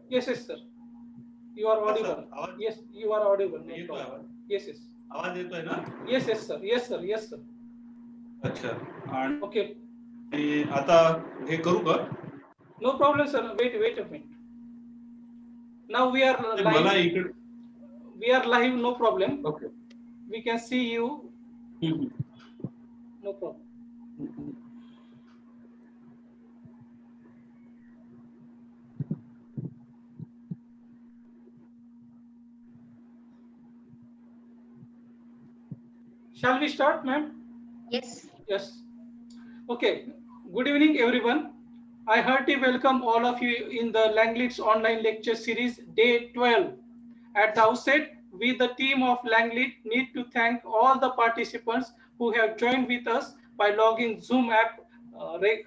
Yes, yes, sir. You are audible. Yes, you are audible. No येतोय आवाज? problem. Yes, yes. आवाज येतोय ना? Yes, yes, sir. Yes, sir. Yes, sir. अच्छा. आणि Okay. आता हे करू का? No problem, sir. Wait a minute. Now we are मला live. इकडे We are live. No problem. Okay. We can see you. No problem. Shall we start, ma'am? Yes. Yes. Okay. Good evening, everyone. I heartily welcome all of you in the Langley's online lecture series, day 12. At the outset, we, the team of Langley, need to thank all the participants who have joined with us by logging Zoom app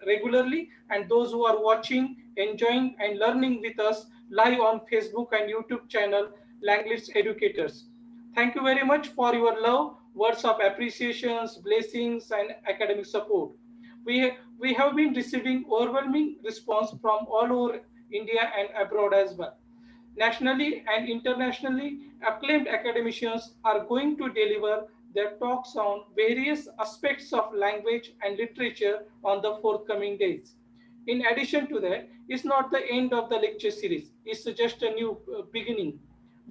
regularly, and those who are watching, enjoying, and learning with us live on Facebook and YouTube channel, Langley's Educators. Thank you very much for your love, words of appreciations, blessings, and academic support. We have been receiving overwhelming response from all over India and abroad as well. Nationally and internationally acclaimed academicians are going to deliver their talks on various aspects of language and literature on the forthcoming days. In addition to that, it's not the end of the lecture series, it's just a new beginning.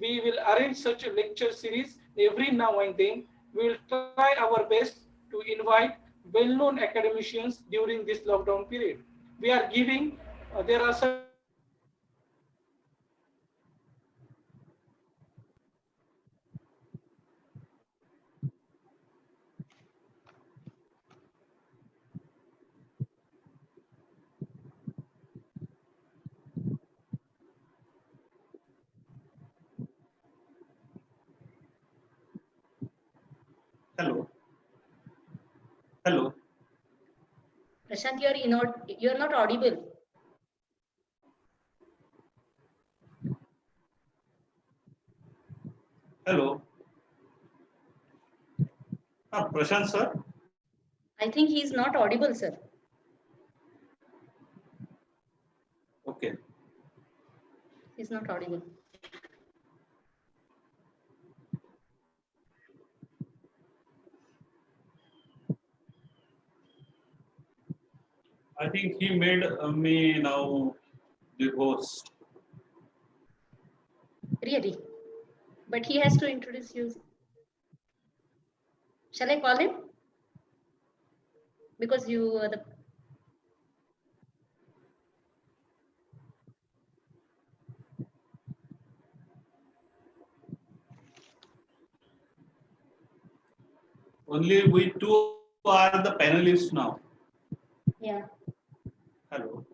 We will arrange such a lecture series every now and then. We will try our best to invite well-known academicians during this lockdown period. We are giving, there are certain conditions that we are giving hello. Hello. Prashant, you're not audible. Hello. हा प्रशांत sir. I think he's not audible, sir. Okay. He's not audible. I think he made me now the host. Really? But he has to introduce you. Shall I call him? Because you are the... Only we two are the panelists now. Yeah. Hello.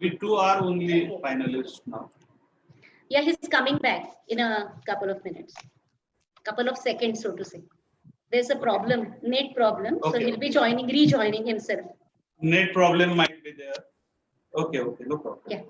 We two are only finalists now. Yeah, he's coming back in a couple of minutes. Couple of seconds, so to say. There's a problem, net problem. Okay. So he'll be rejoining himself. Net problem might be there. Okay, no problem. Yeah.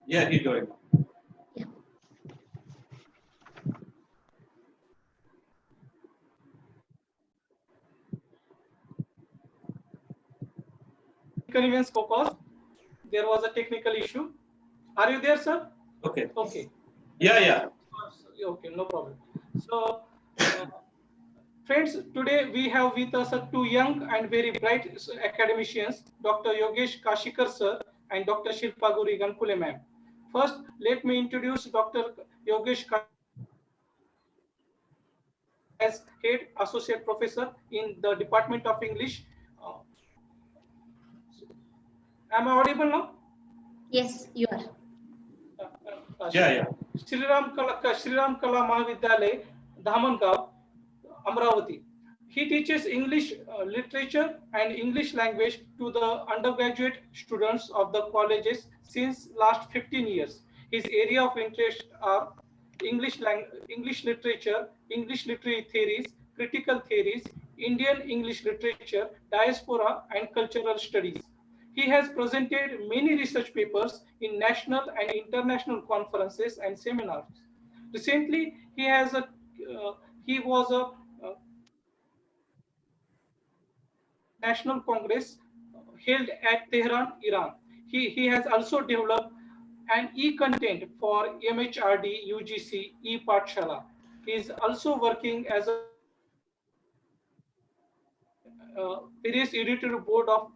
Yeah, he joined. Yeah. Events focus. There was a technical issue. Are you there, sir? Okay. Okay. Yeah. Okay, no problem. So, friends, today we have with us two young and very bright academicians, Dr. Yogesh Kashikar sir and Dr. Shilpa Guri Gankule ma'am. First, let me introduce Dr. Yogesh Kashikar as Head Associate Professor in the Department of English. Uh, am I audible now? Yes, you are. Yeah, yeah. Shriram Kala Mahavidyalay, Dhamangav, Amravati. He teaches English literature and English language to the undergraduate students of the colleges since last 15 years. His area of interest are English literature, English literary theories, critical theories, Indian English literature, diaspora, and cultural studies. He has presented many research papers in national and international conferences and seminars. Recently, he was a co-chairman of National Congress held at Tehran, Iran. He has also developed an e-content for MHRD UGC e-Pathshala. He is also working as a various editorial board of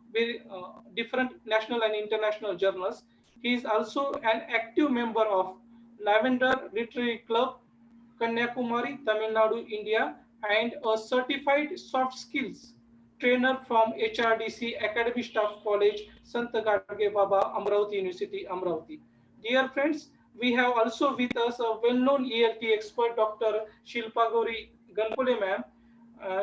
different national and international journals. He is also an active member of Lavender Literary Club, Kanyakumari, Tamil Nadu, India, and a certified soft skills trainer from HRDC Academy Staff College, Sant Gadge Baba, Amravati University, Amravati. Dear friends, we have also with us a well-known ELT expert, Dr. Shilpa Gauri Ganpule ma'am.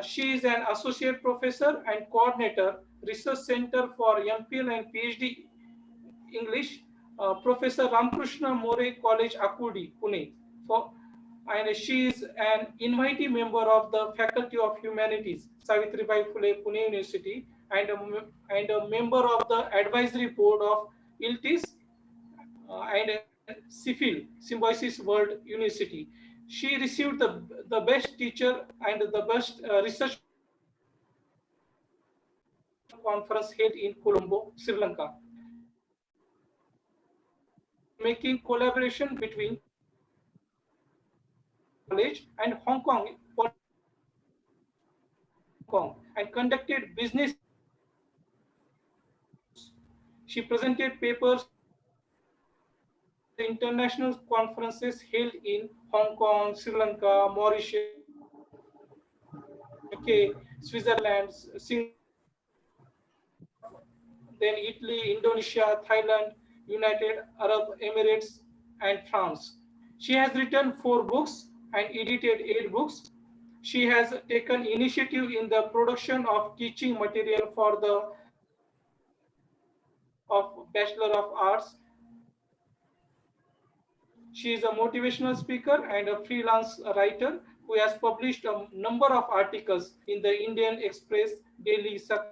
She is an associate professor and coordinator, Research Center for MPhil and PhD English, Professor Ramkrishna More College, Akudi, Pune. For, and she is an invitee member of the Faculty of Humanities, Savitribai Phule, Pune University, and a member of the advisory board of ILTIS and SIFIL, Symbiosis World University. She received the best teacher and the best research conference held in Colombo, Sri Lanka. She has also contributed significantly in making collaboration between college and Hong Kong Polytechnic in Hong Kong and conducted business institutes. She presented papers at the international conferences held in Hong Kong, Sri Lanka, Mauritius, UK, Switzerland, Singapore, then Italy, Indonesia, Thailand, United Arab Emirates, and France. She has written 4 books and edited 8 books. She has taken initiative in the production of teaching material for the students of Bachelor of Arts. She is a motivational speaker and a freelance writer who has published a number of articles in the Indian Express Daily Success.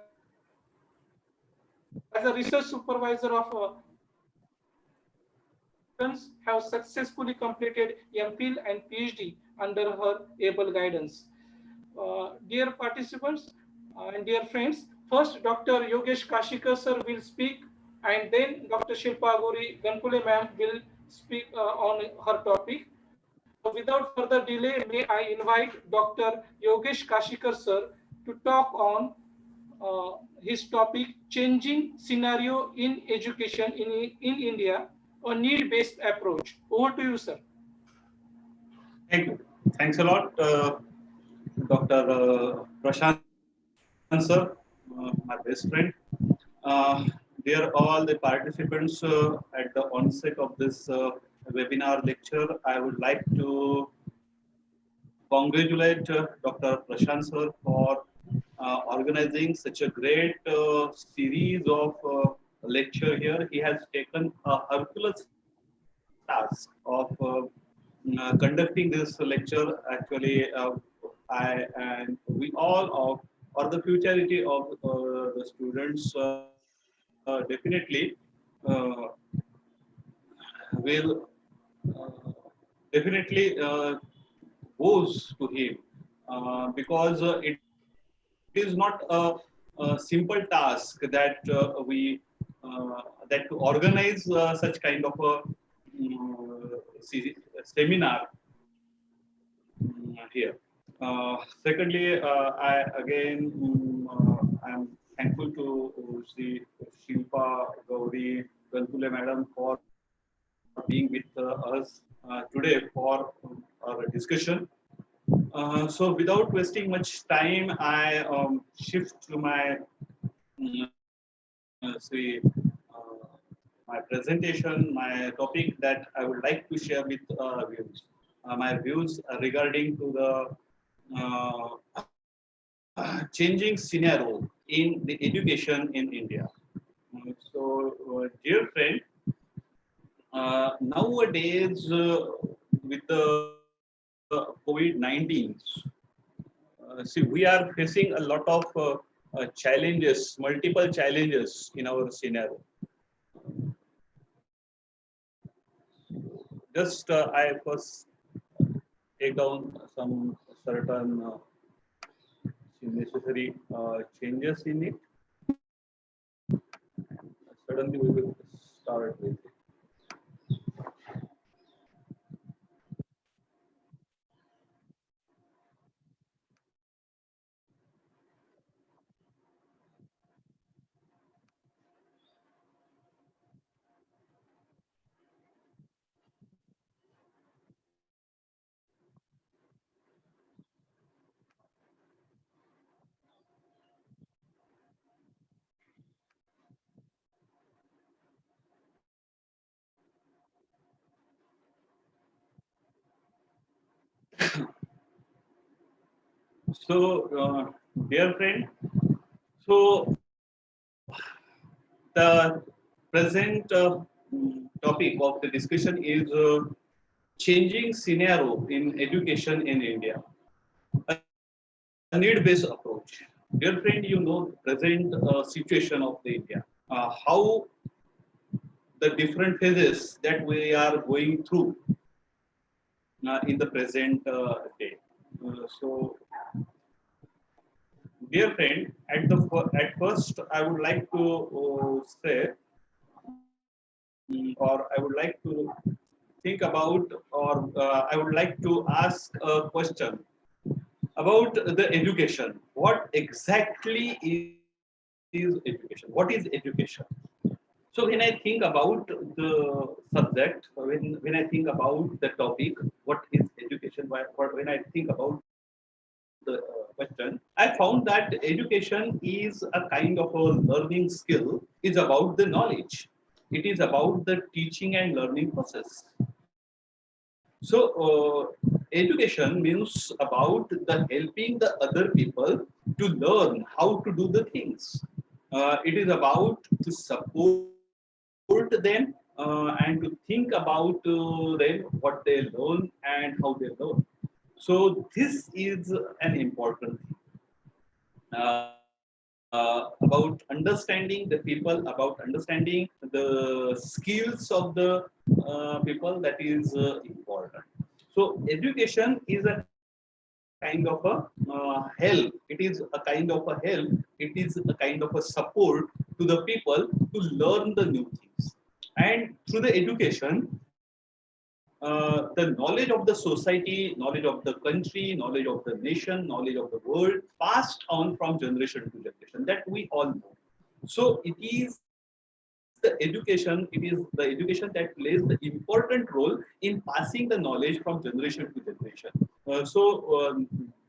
As a research supervisor of her students have successfully completed MPhil and PhD under her able guidance. Dear participants and dear friends, first Dr. Yogesh Kashikar sir will speak and then Dr. Shilpa Gauri Ganpule ma'am will speak on her topic. So without further delay, may I invite Dr. Yogesh Kashikar sir to talk on his topic, changing scenario in education in India, a need-based approach. Over to you, sir. Thank you. Thanks a lot, Dr. Prashant sir, my best friend. Uh, Dear all the participants, at the onset of this webinar lecture, I would like to congratulate Dr. Prashant sir for organizing such a great series of lecture here. He has taken a Hercules task of conducting this lecture. Actually, I and we all of or the futurity of the students definitely uh, will definitely goes to him because it is not a simple task that we that to organize such kind of a seminar here. Secondly, I again I'm thankful to Shri Shilpa Gauri Ganpule madam for being with us today for our discussion. So without wasting much time, I shift to my see my presentation, my topic that I would like to share with views. My views regarding to the changing scenario in the education in India. Dear friend, nowadays with the COVID-19, see, we are facing a lot of challenges, multiple challenges in our scenario. Just I first take down some certain necessary changes in it. Suddenly we will start with it. So, dear friend, so the present topic of the discussion is changing scenario in education in India, a need-based approach. Dear friend, you know present situation of the India, how the different phases that we are going through in the present day. So, dear friend, at first I would like to say, or I would like to think about, or I would like to ask a question about the education. What exactly is education? What is education? So when I think about the subject, when I think about the topic, what is education? When I think about the question, I found that education is a kind of a learning skill. Is about the knowledge. It is about the teaching and learning process. So education means about the helping the other people to learn how to do the things. It is about to support them and to think about them what they learn and how they learn. So this is an important thing about understanding the people, about understanding the skills of the people. That is important. So education is a kind of a help. It is a kind of a help. It is a kind of a support to the people to learn the new things. And through the education, the knowledge of the society, knowledge of the country, knowledge of the nation, knowledge of the world passed on from generation to generation. That we all know. So it is the education. It is the education that plays the important role in passing the knowledge from generation to generation.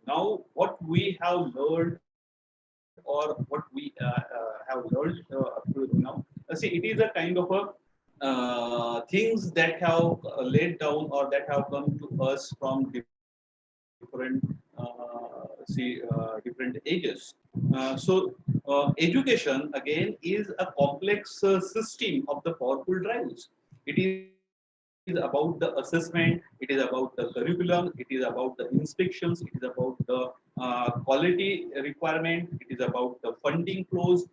Now what we have learned, or what we have learned up to now, see, it is a kind of a things that have laid down or that have come to us from different different ages. Education again is a complex system of the powerful drives. It is about the assessment, it is about the curriculum, it is about the inspections, it is about the quality requirement, it is about the funding flows,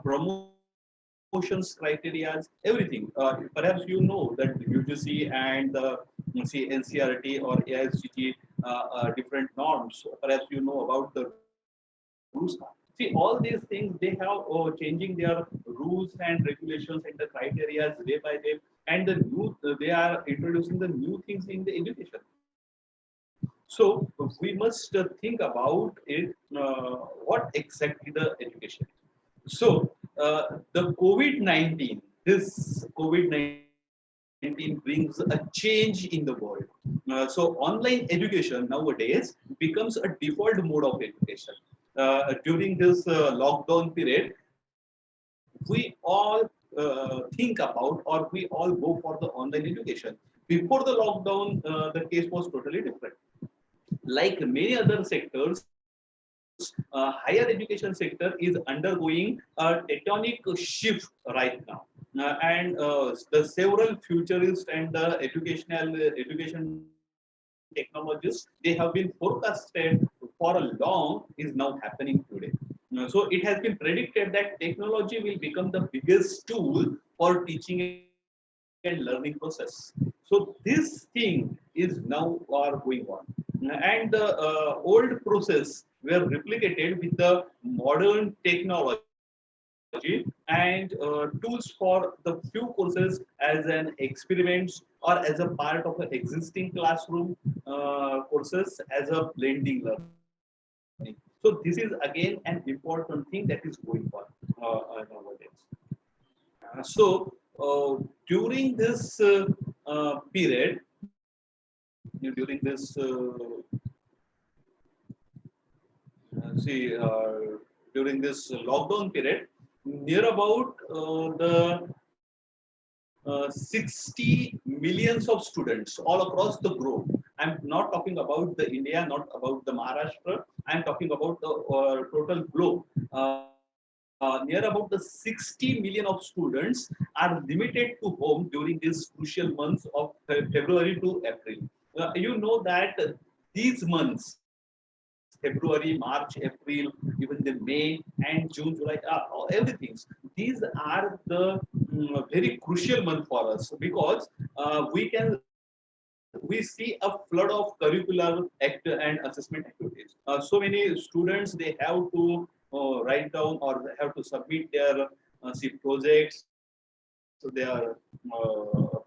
promotions criteria, everything. Perhaps you know that UGC and NCRT or AICT different norms. Perhaps you know about the rules. See, all these things they have changing their rules and regulations and the criteria day by day, and the new they are introducing the new things in the education. So we must think about it. What exactly the education? So the COVID-19, this COVID-19 pandemic brings a change in the world. So online education nowadays becomes a default mode of education. During this lockdown period, we all think about, or we all go for the online education. Before the lockdown, the case was totally different. Like many other sectors, higher education sector is undergoing a tectonic shift right now. And the several futurists and the education technologists, they have been forecasted for a long, is now happening today. So it has been predicted that technology will become the biggest tool for teaching and learning process. So this thing is now are going on, and the old process were replicated with the modern technology and tools for the few courses as an experiments or as a part of an existing classroom courses as a blending learning. So this is again an important thing that is going on nowadays. So during this period, during this see during this lockdown period, near about the 60 millions of students all across the globe. I'm not talking about the India, not about the Maharashtra. I'm talking about the total globe. Near about the 60 million of students are limited to home during these crucial months of February to April. You know that these months, February, March, April, even the May and June, July, everything. These are the very crucial month for us, because we see a flood of curricular act and assessment activities. So many students, they have to write down, or they have to submit their see projects, their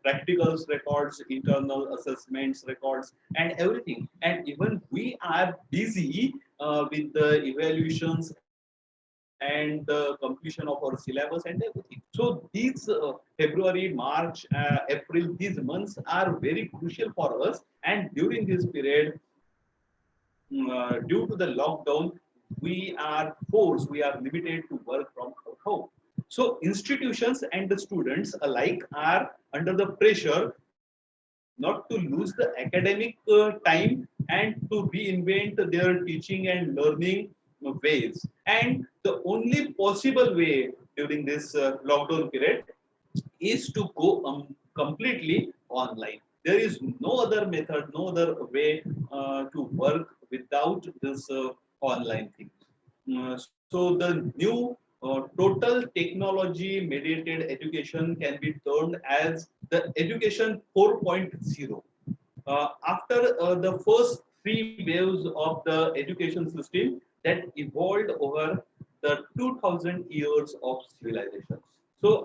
practicals records, internal assessments records, and everything. And even we are busy with the evaluations and the completion of our syllabus and everything. So these February, March, April, these months are very crucial for us. And during this period, due to the lockdown, we are limited to work from our home. So institutions and the students alike are under the pressure not to lose the academic time and to reinvent their teaching and learning ways. And the only possible way during this lockdown period is to go completely online. There is no other method, no other way to work without this online thing. So the new total technology mediated education can be termed as the education 4.0. After the first three waves of the education system that evolved over the 2000 years of civilization. So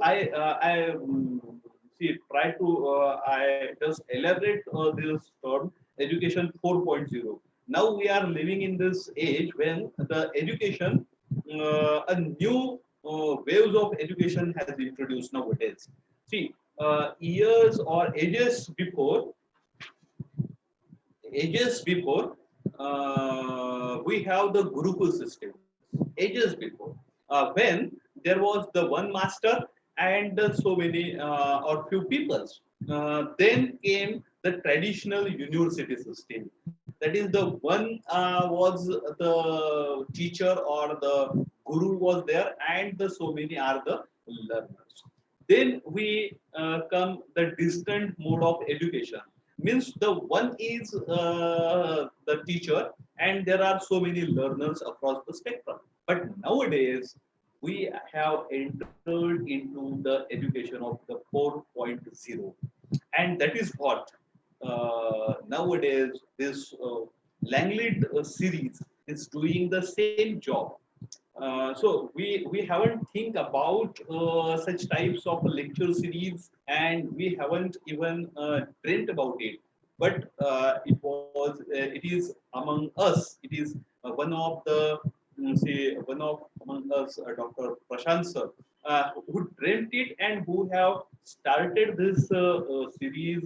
see try to I just elaborate this term education 4.0. Now we are living in this age when the education a new waves of education has introduced nowadays. See, years or ages before, we have the Gurukul system. Ages before, when there was the one master and so many or few peoples. Then came the traditional university system. That is, the one was the teacher or the guru was there, and the so many are the learners. Then we come the distant mode of education. Means the one is the teacher, and there are so many learners across the spectrum. But nowadays, we have entered into the education of the 4.0, and that is what nowadays this Langlet series is doing the same job. So we haven't think about such types of lecture series, and we haven't even dreamt about it. But it is among us. It is one of the say one of among us, Dr. Prashant sir. who dreamt it and who have started this series,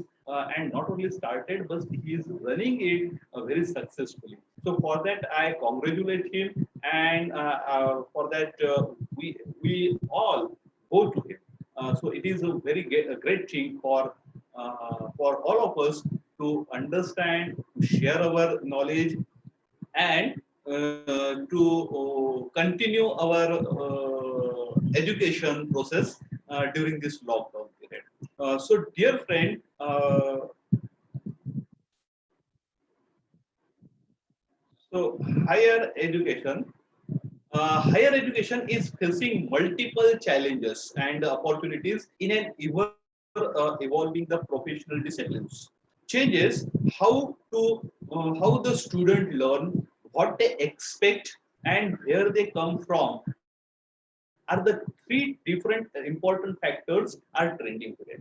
and not only started, but he is running it very successfully. So for that, I congratulate him, and for that, we all go to him. So it is a very a great thing for all of us to understand, to share our knowledge, and to continue our education process during this lockdown period. So, dear friend, so higher education is facing multiple challenges and opportunities in an ever evolving the professional disciplines. Changes how the student learn, what they expect, and where they come from are the three different important factors are trending today.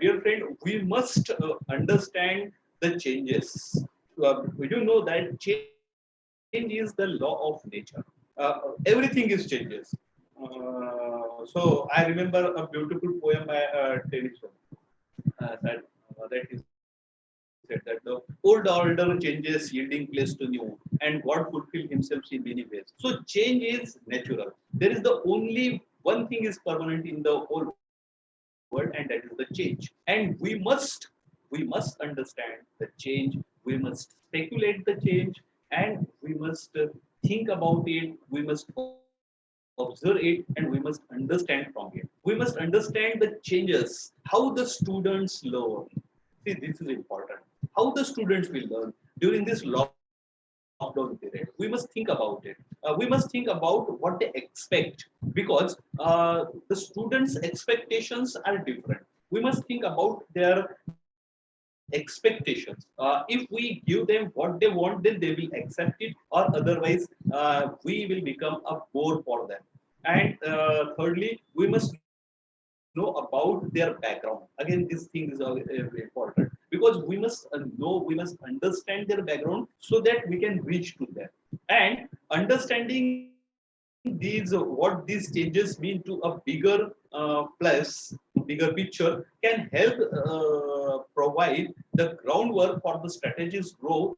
Dear friend, we must understand the changes. You know that change is the law of nature. Everything is changes. So I remember a beautiful poem by Tennyson, that he said that the old order changes yielding place to new, and God fulfill himself in many ways. So change is natural. There is the only one thing is permanent in the whole world, and that is the change. And we must understand the change. We must speculate the change, and we must think about it. We must observe it, and we must understand from it. We must understand the changes, how the students learn. See, this is important. How the students will learn during this lockdown period. We must think about it. We must think about what they expect, because the students' expectations are different. We must think about their expectations. If we give them what they want, then they will accept it, or otherwise, we will become a bore for them. And thirdly, we must know about their background. Again, this thing is important, because we must understand their background so that we can reach to them. And understanding what these changes mean to a bigger picture can help provide the groundwork for the strategies growth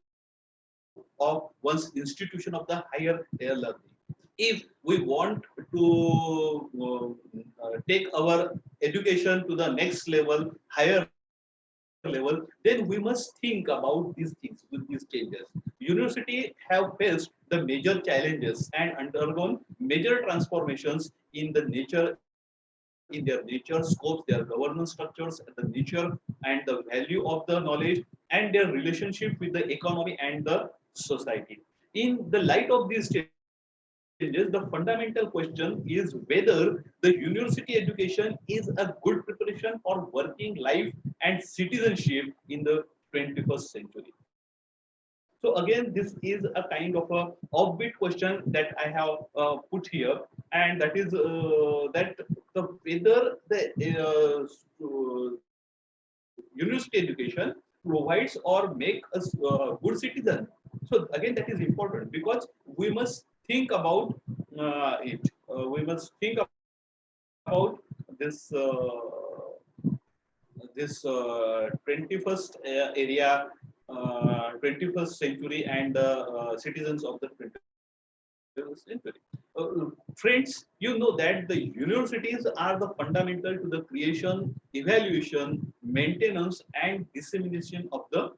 of one's institution of the higher learning. If we want to take our education to the next level, higher level, then we must think about these things with these changes. University have faced the major challenges and undergone major transformations in the nature, in their nature scopes, their governance structures, the nature and the value of the knowledge, and their relationship with the economy and the society. In the light of these changes, the fundamental question is whether the university education is a good preparation for working life and citizenship in the 21st century. So again, this is a kind of a offbeat question that I have put here, and that is that whether the university education provides or make us good citizen. So again, that is important, because we must think about it. We must think about this. This 21st area, 21st century, and citizens of the 21st century. Friends, you know that the universities are the fundamental to the creation, evaluation, maintenance, and dissemination of the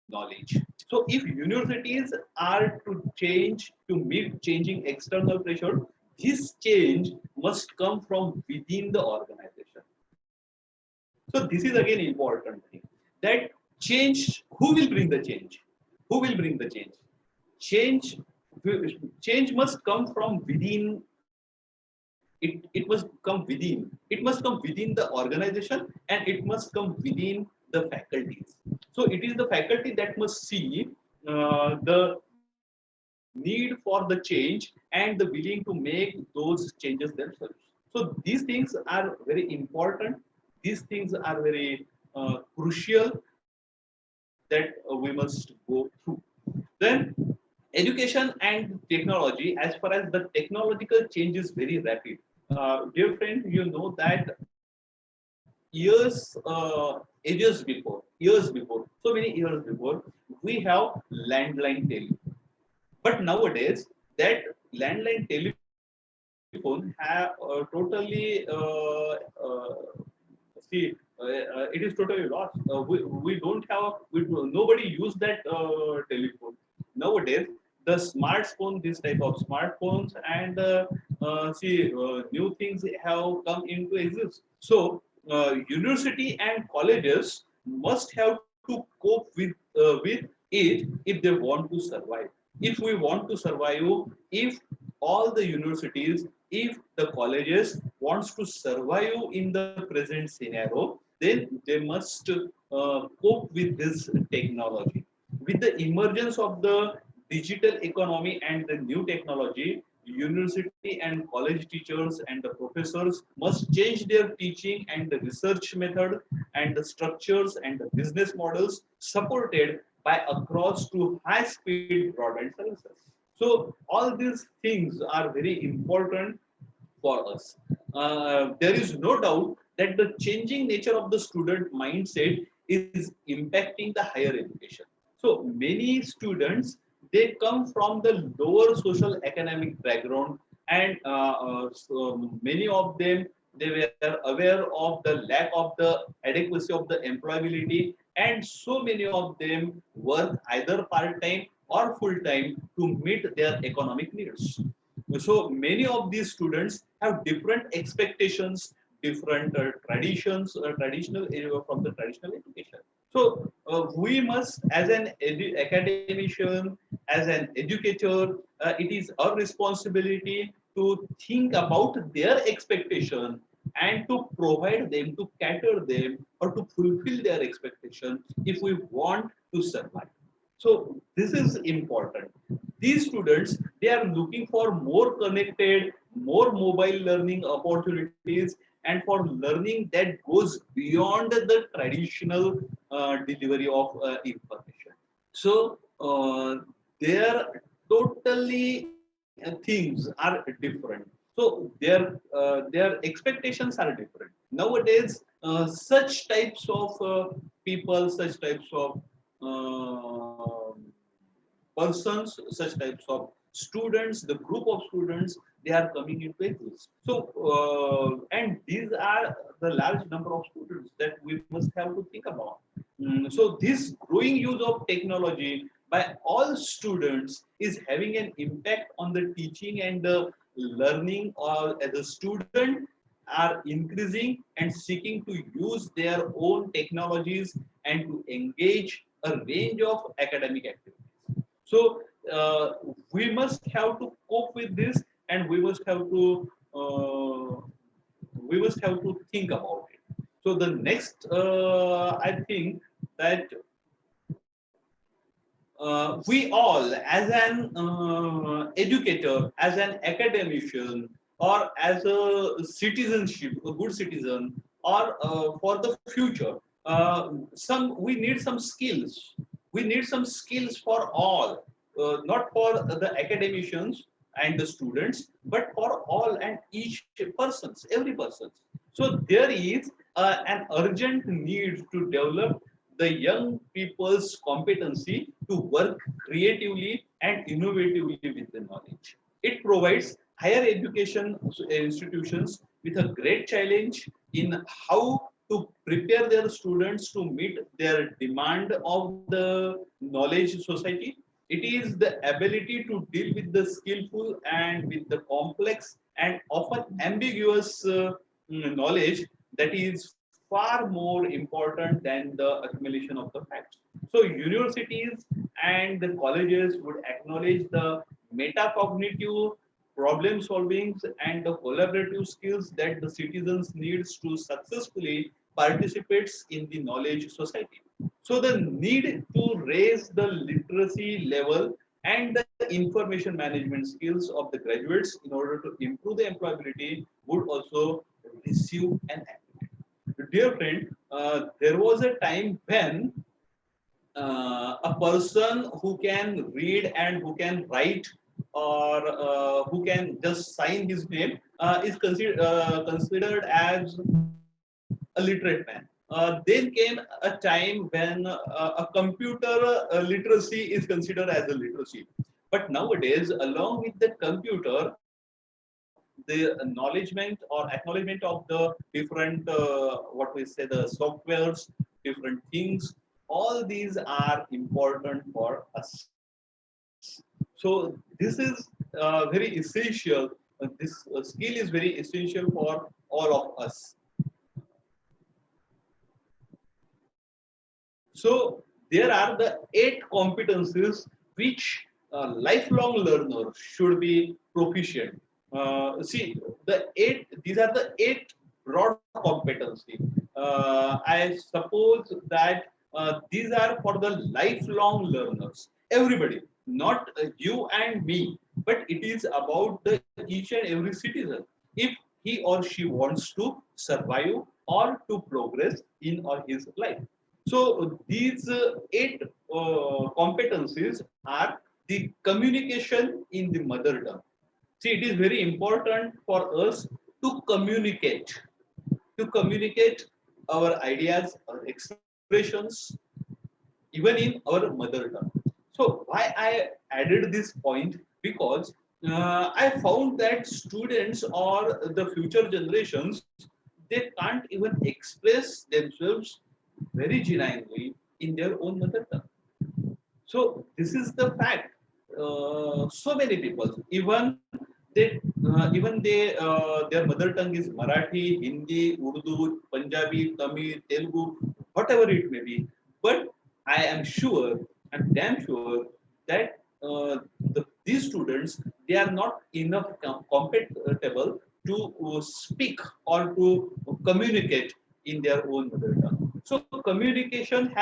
knowledge. So if universities are to change to meet changing external pressure, this change must come from within the organization. So this is again important thing, that change, who will bring the change? Who will bring the change? Change, change must come from within. It must come within. It must come within the organization, and it must come within the faculties. So it is the faculty that must see the need for the change and the willing to make those changes themselves. So these things are very important. These things are very crucial that we must go through. Then education and technology, as far as the technological change is very rapid. Dear friend, you know that so many years before, we have landline telephone. But nowadays, that landline telephone have totally see it is totally lost. We don't have nobody use that telephone nowadays. The smartphone, this type of smartphones, and new things have come into exist. So university and colleges must have to cope with it if they want to survive. If we want to survive, if all the universities, if the colleges wants to survive in the present scenario, then they must cope with this technology. With the emergence of the digital economy and the new technology, university and college teachers and the professors must change their teaching and the research method and the structures and the business models supported by across to high speed broadband services. So all these things are very important for us. There is no doubt that the changing nature of the student mindset is impacting the higher education. So many students, they come from the lower social economic background, and so many of them, they were aware of the lack of the adequacy of the employability, and so many of them work either part time or full time to meet their economic needs. So many of these students have different expectations, different traditional from the traditional education. So we must, as an academician, as an educator, it is our responsibility to think about their expectation and to provide them, to cater them, or to fulfill their expectation if we want to survive. So this is important. These students, they are looking for more connected, more mobile learning opportunities, and for learning that goes beyond the traditional delivery of information. So their totally things are different. So their expectations are different. Nowadays, such types of people, such types of uh, persons, such types of students, the group of students, they are coming into exist. So, and these are the large number of students that we must have to think about. So, this growing use of technology by all students is having an impact on the teaching and the learning, or as a student are increasing and seeking to use their own technologies and to engage a range of academic activities. So we must have to cope with this, and we must have to think about it. So the next, I think that we all, as an educator, as an academician, or as a citizenship, a good citizen, or for the future, some we need some skills. We need some skills for all, not for the academicians and the students, but for all and each persons, every persons. So there is an urgent need to develop the young people's competency to work creatively and innovatively with the knowledge. It provides higher education institutions with a great challenge in how to prepare their students to meet their demand of the knowledge society. It is the ability to deal with the skillful and with the complex and often ambiguous knowledge that is far more important than the accumulation of the facts. So universities and the colleges would acknowledge the metacognitive problem solving and the collaborative skills that the citizens needs to successfully participate in the knowledge society. So the need to raise the literacy level and the information management skills of the graduates in order to improve the employability would also receive an activity. Dear friend, there was a time when a person who can read and who can write or who can just sign his name is considered as a literate man. Then came a time when a computer literacy is considered as a literacy. But nowadays, along with the computer, the acknowledgement or acknowledgement of the different, what we say, the softwares, different things, all these are important for us. So this is very essential. This skill is very essential for all of us. So there are the 8 competencies which lifelong learner should be proficient. See, these are the 8 broad competency. I suppose that these are for the lifelong learners. Everybody, not you and me, but it is about the each and every citizen. If he or she wants to survive or to progress in or his life. So these 8 competencies are the communication in the mother tongue. See, it is very important for us to communicate our ideas, our expressions, even in our mother tongue. So why I added this point? Because I found that students or the future generations, they can't even express themselves very genuinely in their own mother tongue. So this is the fact. So many people, even their mother tongue is Marathi, Hindi, Urdu, Punjabi, Tamil, Telugu, whatever it may be. But I am sure, I'm damn sure that these students, they are not enough compatible to speak or to communicate in their own mother tongue. So communication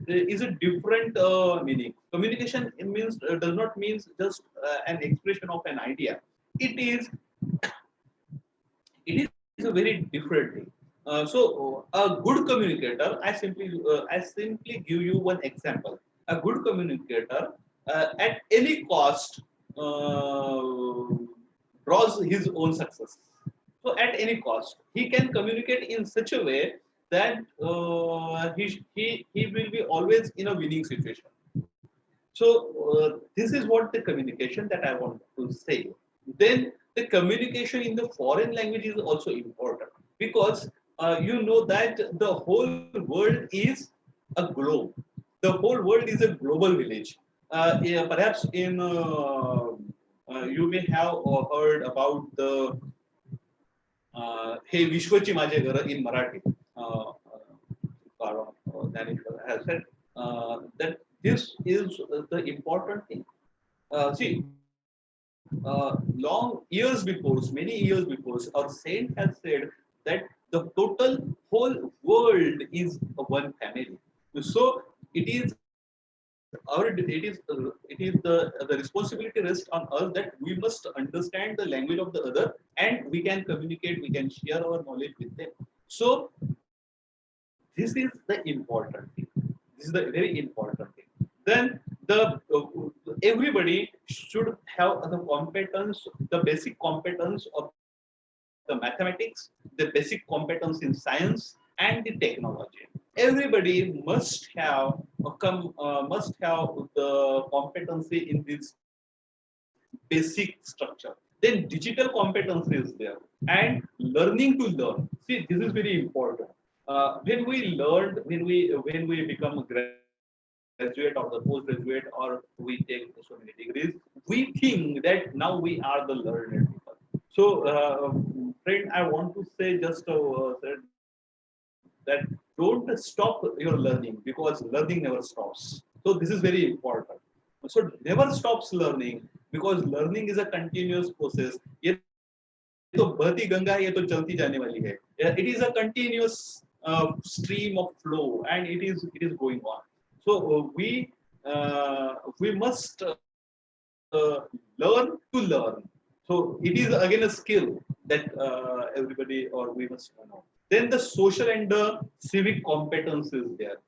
is a different meaning. Communication means does not mean just an expression of an idea. It is it is a very different thing. A good communicator, I simply give you one example. A good communicator at any cost draws his own success. So at any cost, he can communicate in such a way that he will be always in a winning situation. So this is what the communication that I want to say. Then the communication in the foreign language is also important because you know that the whole world is a globe. The whole world is a global village. Yeah, perhaps in you may have heard about the हे विश्वची माझे घर in Marathi. Danish has said that this is the important thing. Long years before, many years before, our saint has said that the total whole world is one family. So it is the responsibility rests on us that we must understand the language of the other, and we can communicate, we can share our knowledge with them. So this is the important thing. This is the very important thing. Then everybody should have the competence, the basic competence of the mathematics, the basic competence in science and the technology. Everybody must have the competency in this basic structure. Then digital competency is there, and learning to learn. See, this is very important. When we become a graduate or the postgraduate, or we take so many degrees, we think that now we are the learned people. So friend, I want to say just that don't stop your learning, because learning never stops. So this is very important. So never stops learning, because learning is a continuous process. ये तो बहती गंगा है, ये तो चलती जाने वाली है. It is a continuous stream of flow, and it is going on. So we must learn to learn. So it is again a skill that everybody or we must know. Then the social and the civic competence is there.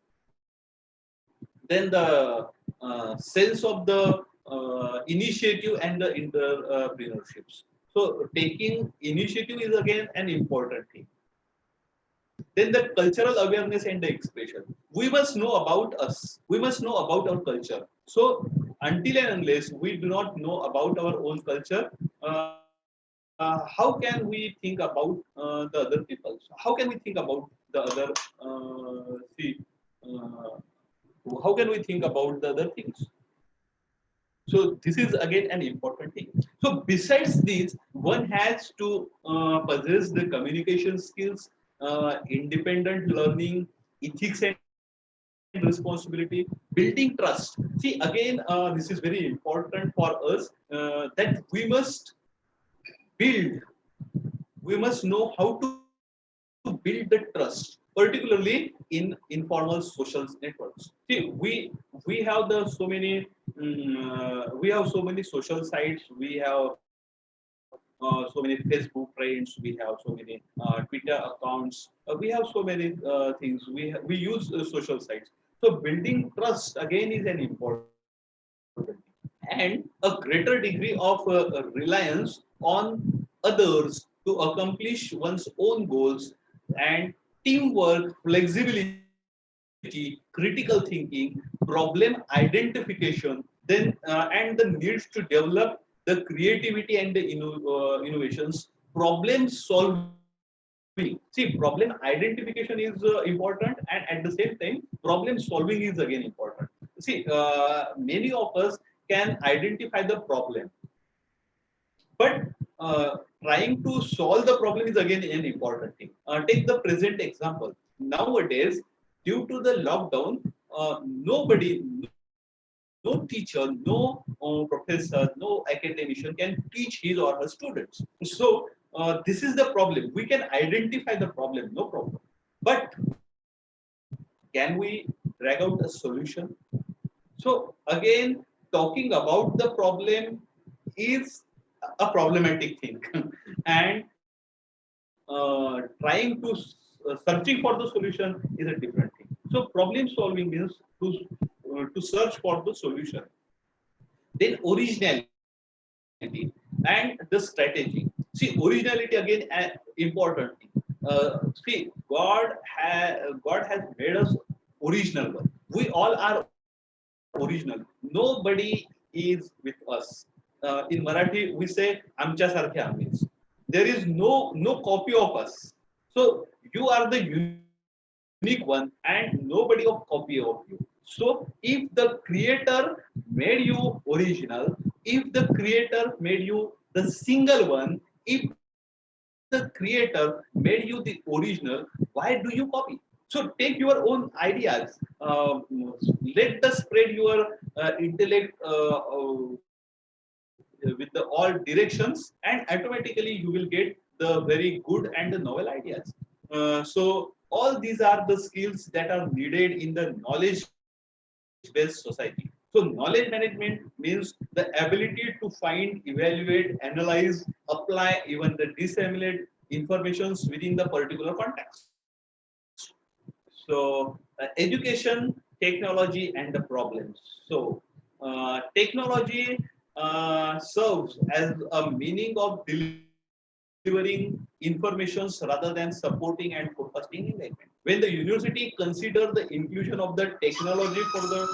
Then the sense of the initiative and the entrepreneurships. So taking initiative is again an important thing. Then the cultural awareness and the expression. We must know about us. We must know about our culture. So until and unless we do not know about our own culture, how can we think about the other people? How can we think about the other? See, uh, how can we think about the other things? So this is again an important thing. So besides this, one has to possess the communication skills, independent learning, ethics and responsibility, building trust. See again, this is very important for us that build. We must know how to build the trust, particularly in informal social networks. See, we have the so many we have so many social sites. We have so many Facebook friends. We have so many Twitter accounts. We have so many things. We use social sites. So building trust again is an important thing. And a greater degree of reliance on others to accomplish one's own goals, and teamwork, flexibility, critical thinking, problem identification, then and the needs to develop the creativity and the innovations, problem solving. See, problem identification is important, and at the same time, problem solving is again important. See, many of us can identify the problem, but trying to solve the problem is again an important thing. Take the present example. Nowadays, due to the lockdown, no teacher, no professor, no academician can teach his or her students. So this is the problem. We can identify the problem, no problem. But can we drag out a solution? So again, talking about the problem is a problematic thing, and trying to searching for the solution is a different thing. So problem solving means to search for the solution. Then originality and the strategy. See, originality again an important thing. See, God has made us original one. We all are original. Nobody is with us. In Marathi we say आमच्या सारखे आम्हीच. There is no copy of us. So you are the unique one and nobody of copy of you. So if the creator made you original, if the creator made you the single one, if the creator made you the original, why do you copy? So take your own ideas. Let the spread your intellect with the all directions, and automatically you will get the very good and the novel ideas. So all these are the skills that are needed in the knowledge based society. So knowledge management means the ability to find, evaluate, analyze, apply, even the disseminate informations within the particular context. So education, technology and the problems. So technology serves as a meaning of delivering informations rather than supporting and forecasting engagement. When the university consider the inclusion of the technology for the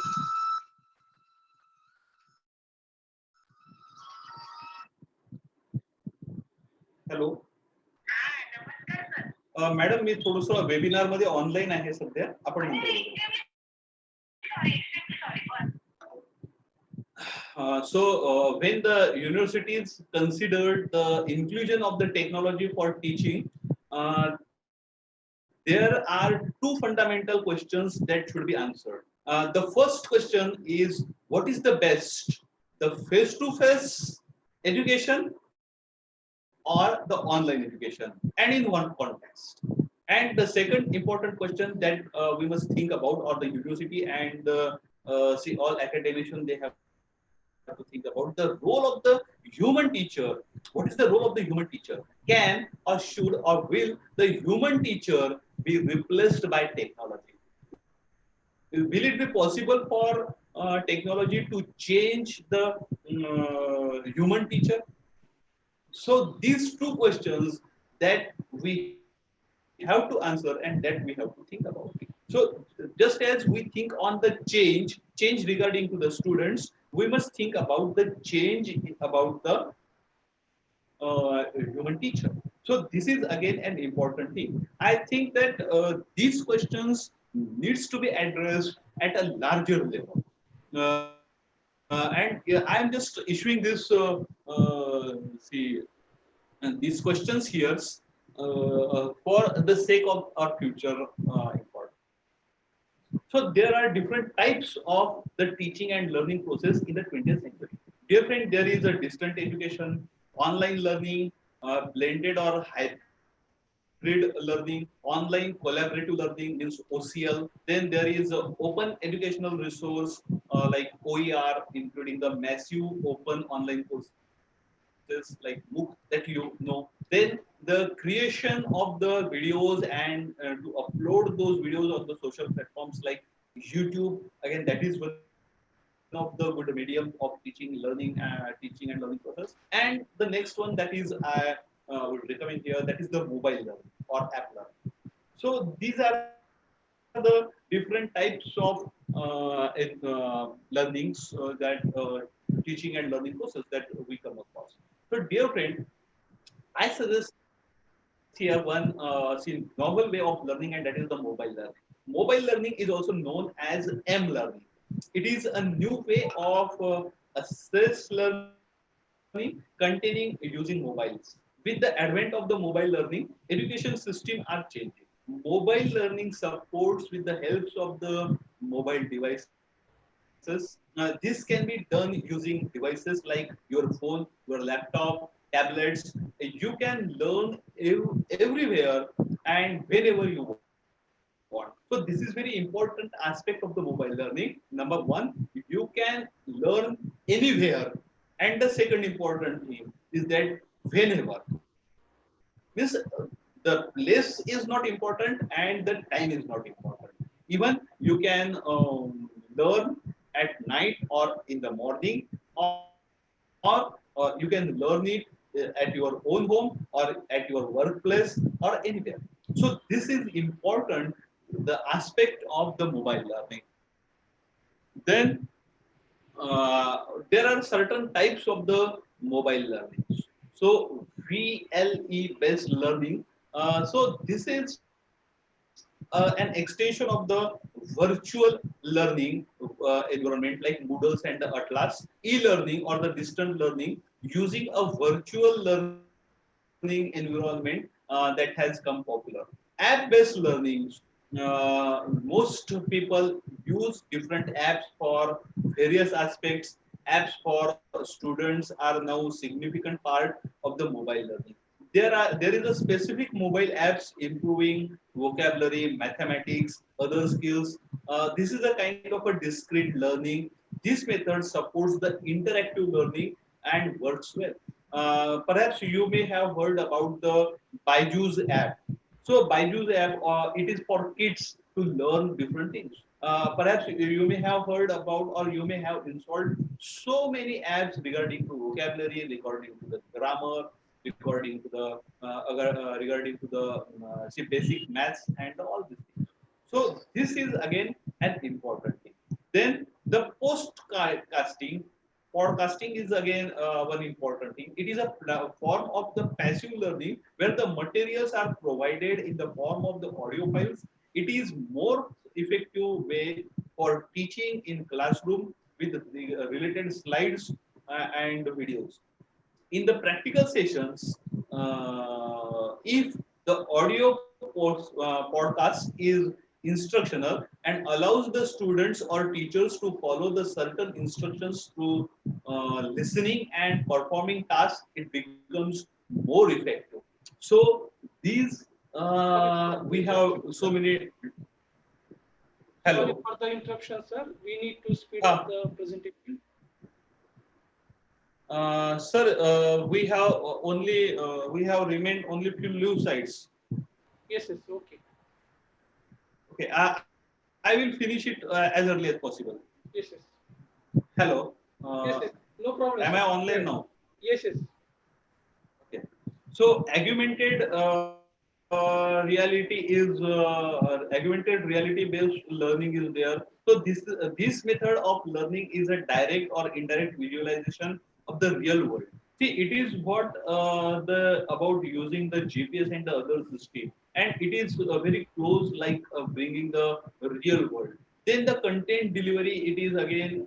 hello madam मी थोडस webinar मध्ये online आहे सध्या आपण so when the universities considered the inclusion of the technology for teaching, there are two fundamental questions that should be answered. The first question is, what is the best, the face-to-face education or the online education, and in what context? And the second important question that we must think about, or the university and see all academicians, they have to think about the role of the human teacher. What is the role of the human teacher? Can or should or will the human teacher be replaced by technology? Will it be possible for technology to change the human teacher? So these two questions that we have to answer and that we have to think about. So just as we think on the change regarding to the students, we must think about the change about the human teacher. So this is again an important thing. I think that these questions needs to be addressed at a larger level. And I am just issuing this see these questions here for the sake of our future importance. So there are different types of the teaching and learning process in the 20th century. Different, there is a distant education, online learning, blended or hybrid learning, online collaborative learning means OCL. Then there is a open educational resource like OER, including the massive open online courses like MOOC that you know. Then the creation of the videos and to upload those videos on the social platforms like YouTube. Again, that is one of the good medium of teaching, learning, teaching and learning process. And the next one that is I would recommend here, that is the mobile learning or app learning. So these are the different types of learnings that teaching and learning process that we come across. So dear friend, I suggest here one novel way of learning, and that is the mobile learning. Mobile learning is also known as M learning. It is a new way of assess learning containing using mobiles. With the advent of the mobile learning, education system are changing. Mobile learning supports with the helps of the mobile devices. This can be done using devices like your phone, your laptop, tablets. You can learn everywhere and whenever you want. So this is very important aspect of the mobile learning. Number one, you can learn anywhere. And the second important thing is that whenever. Means the place is not important and the time is not important. Even you can learn at night or in the morning, or you can learn it at your own home or at your workplace or anywhere. So this is important, the aspect of the mobile learning. Then there are certain types of the mobile learning. So VLE based learning. So this is an extension of the virtual learning environment like Moodles and the Atlas. E-learning or the distant learning using a virtual learning environment that has come popular. App-based learning. Most people use different apps for various aspects. Apps for students are now significant part of the mobile learning. There is a specific mobile apps improving vocabulary, mathematics, other skills. This is a kind of a discrete learning. This method supports the interactive learning and works well. Perhaps you may have heard about the Byju's app. So Byju's app, it is for kids to learn different things. Perhaps you may have heard about or you may have installed so many apps regarding to vocabulary, regarding to the grammar, regarding to the say basic maths and all these things. So this is again an important thing. Then the postcasting. Podcasting is again one important thing. It is a form of the passive learning where the materials are provided in the form of the audio files. It is more effective way for teaching in classroom with the related slides and videos. In the practical sessions, if the audio podcast is instructional and allows the students or teachers to follow the certain instructions through listening and performing tasks, it becomes more effective. So these Sorry for the we have interruption, so sir. many. Sorry Hello. for the interruption, sir. We need to speed up Uh, the presentation. Sir, we have remained only few live sites. Yes, yes, okay. Okay, I will finish it as early as possible. Yes, yes. Hello. Yes, yes. No problem, Am sir. I Go online ahead. now? Yes, yes. Okay. So augmented reality based learning is there. So this method of learning is a direct or indirect visualization of the real world. See, it is what the about using the GPS and the other system, and it is very close, like bringing the real world. Then the content delivery, it is again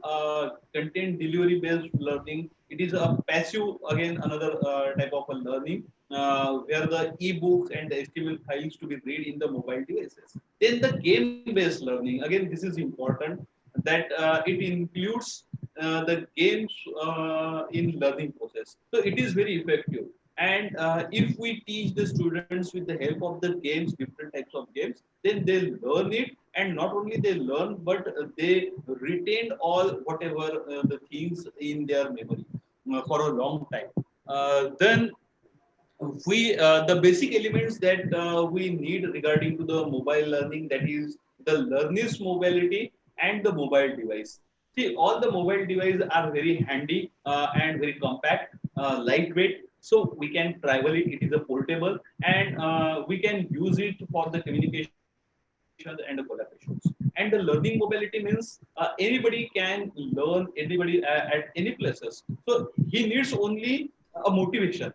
content delivery based learning. It is a passive, again another type of a learning, where the e-books and the HTML files to be read in the mobile devices. Then the game based learning, again this is important, that it includes the games in learning process. So it is very effective. And if we teach the students with the help of the games, different types of games, then they learn it, and not only they learn, but they retain all whatever the things in their memory for a long time. Then we the basic elements that we need regarding to the mobile learning, that is the learner's mobility and the mobile device. See, all the mobile devices are very handy and very compact, lightweight, so we can travel it. It is a portable, and we can use it for the communications and the collaborations. And the learning mobility means anybody can learn, anybody at any places. So he needs only a motivation,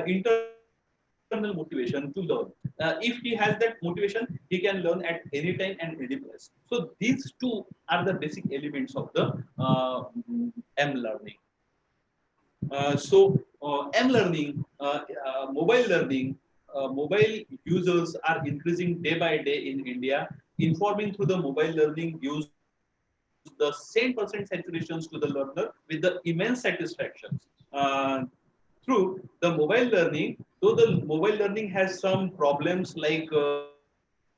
internal motivation to learn. If he has that motivation, he can learn at any time and any place. So these two are the basic elements of the M learning. M learning, mobile learning, mobile users are increasing day by day in India. Informing through the mobile learning gives the same percent saturations to the learner with the immense satisfactions. Through the mobile learning, though the mobile learning has some problems like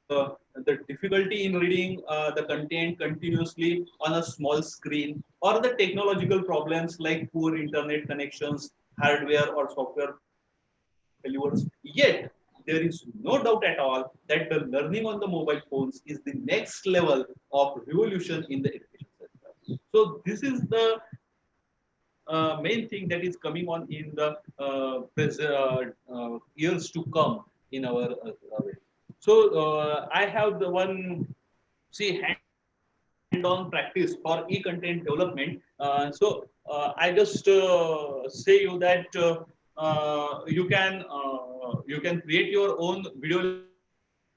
the difficulty in reading the content continuously on a small screen, or the technological problems like poor internet connections, hardware or software failures. Yet there is no doubt at all that the learning on the mobile phones is the next level of revolution in the education sector. So this is the main thing that is coming on in the years to come in our way. So I have the one, see, hand-on practice for e-content development. I just say you that you can create your own video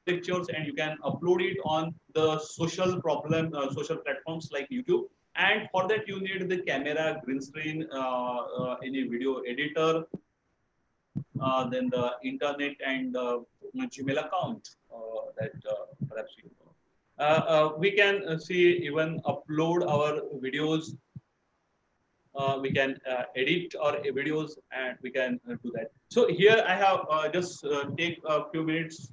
lectures, and you can upload it on the social platforms like YouTube. And for that you need the camera, green screen, any video editor, then the internet and Gmail account that perhaps you know. We can see, even upload our videos. We can edit our videos, and we can do that. So here I have just take a few minutes,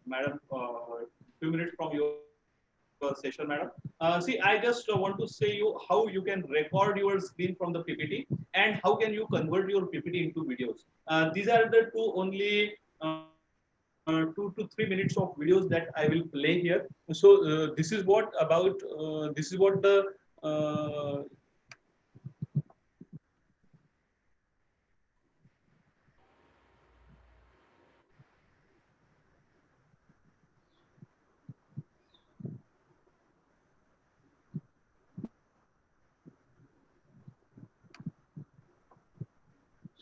madam, few minutes from your session, madam. See, I just want to say you how you can record your screen from the PPT, and how can you convert your PPT into videos. These are the two only 2 to 3 minutes of videos that I will play here. So this is what about this is what the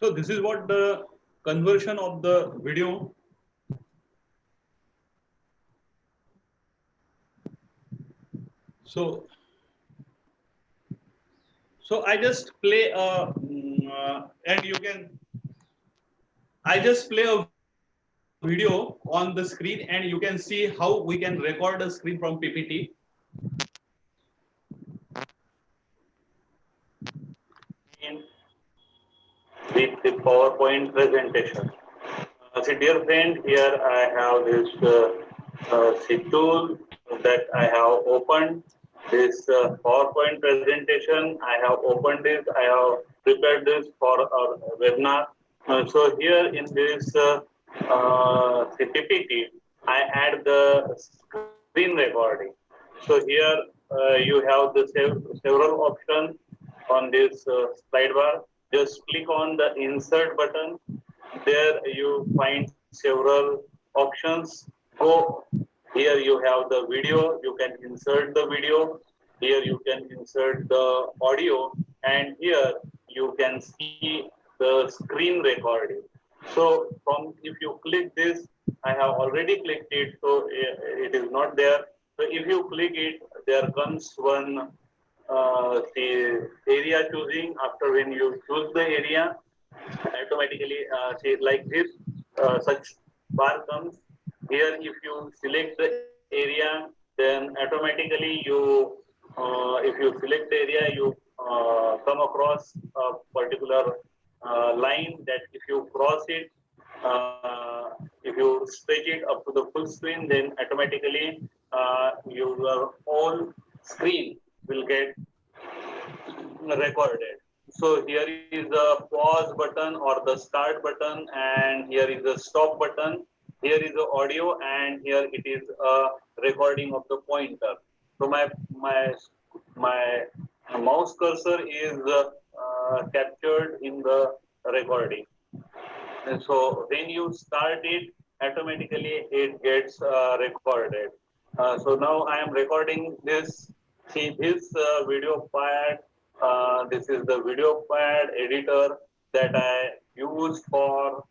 so this is what the conversion of the video. So I just play and you can I just play a video on the screen, and you can see how we can record a screen from PPT. With the PowerPoint presentation. So dear friend, here I have this tool that I have opened. This PowerPoint presentation, I have opened this. I have prepared this for our webinar. So here in this PPT, I add the screen recording. So here you have the several options on this sidebar. Just click on the insert button. There you find several options. Go here, you have the video. You can insert the video. Here you can insert the audio, and here you can see the screen recording. So from if you click this, I have already clicked it, so it is not there. So if you click it, there comes one the area choosing. After when you choose the area, automatically say like this, such bar comes here. If you select the area, then automatically if you select the area, you come across a particular line that if you cross it, if you stretch it up to the full screen, then automatically your whole screen will get recorded. So here is the pause button or the start button, and here is the stop button. Here is the audio, and here it is a recording of the pointer. So my mouse cursor is captured in the recording. And so when you start it, automatically it gets recorded. So now I am recording this. See this video pad. This is the video pad editor that I use for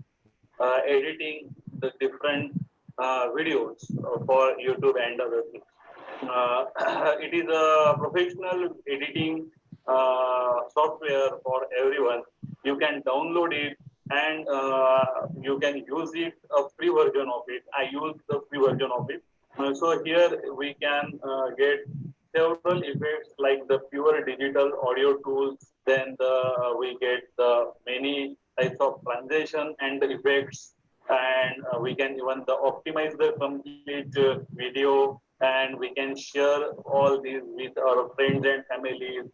editing the different videos for YouTube and other things. It is a professional editing software for everyone. You can download it, and you can use it, a free version of it. I use the free version of it. So here we can get several effects like the pure digital audio tools. Then we get the many types of transition and the effects, and we can even optimize the complete video, and we can share all these with our friends and families.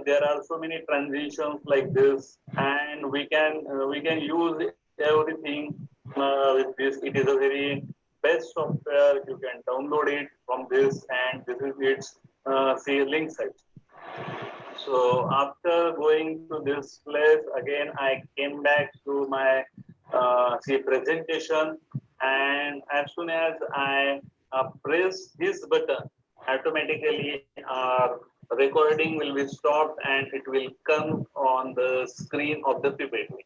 There are so many transitions like this, and we can use everything with this. It is a very best software. You can download it from this, and this is its see link site. So after going to this place again, I came back to my see presentation, and as soon as I press this button, automatically our recording will be stopped and it will come on the screen of the PPT.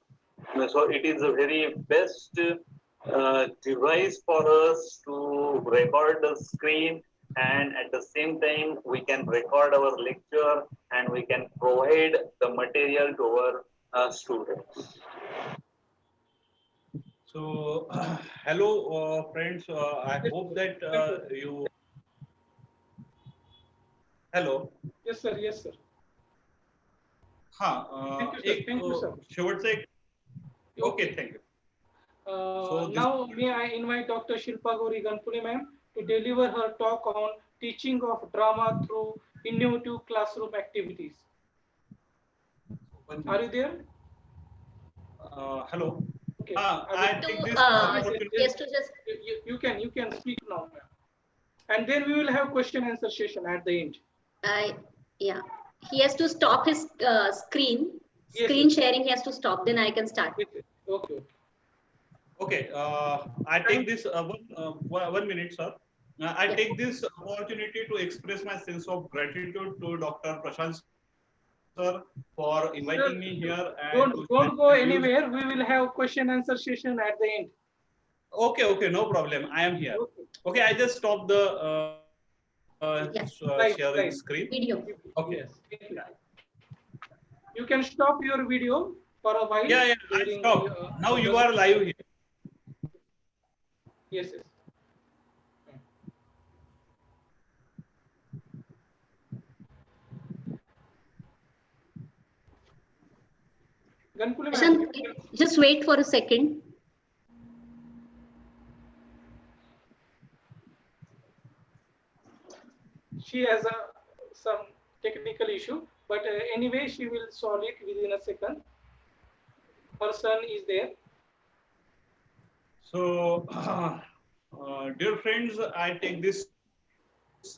So it is a very best device for us to record the screen, and at the same time we can record our lecture, and we can provide the material to our students. So hello friends, I Yes, hope sir. that Thank you. you hello. Yes, sir. Yes, sir. हा Thank you, sir. एक Thank you, sir. शेवटचा एक Okay. Okay thank you. So this Now, may I invite Dr. Shilpa Gauri Ganpule ma'am to deliver her talk on teaching of drama through innovative classroom activities. Are you there? hello. Okay. I take this Yes, To yes, opportunity. yes. just to just You can speak now, ma'am. And then we will have question answer session at the end. I yeah, he has to stop his Yes, screen yes. sharing. He has to stop. Then I can start. Yes, yes. Okay, okay. Okay, I take this 1 minute, sir. I Yeah. take this opportunity to express my sense of gratitude to Dr. Prashant sir for inviting me here Sir, and to share my don't go views. anywhere. We will have question answer session at the end. Okay, okay, no problem. I am here. Okay. Okay, I just stop the Yeah. sharing Right, screen. right. Video. Okay. Yes. Thank you. You can stop your video for a while Yeah, I during stopped. Now you the are live here. yes, yes. Ganpule ma'am, Prashant, just wait for a second. she has some technical issue, but anyway, she will solve it within a second. Her son is there. So, dear friends, I take this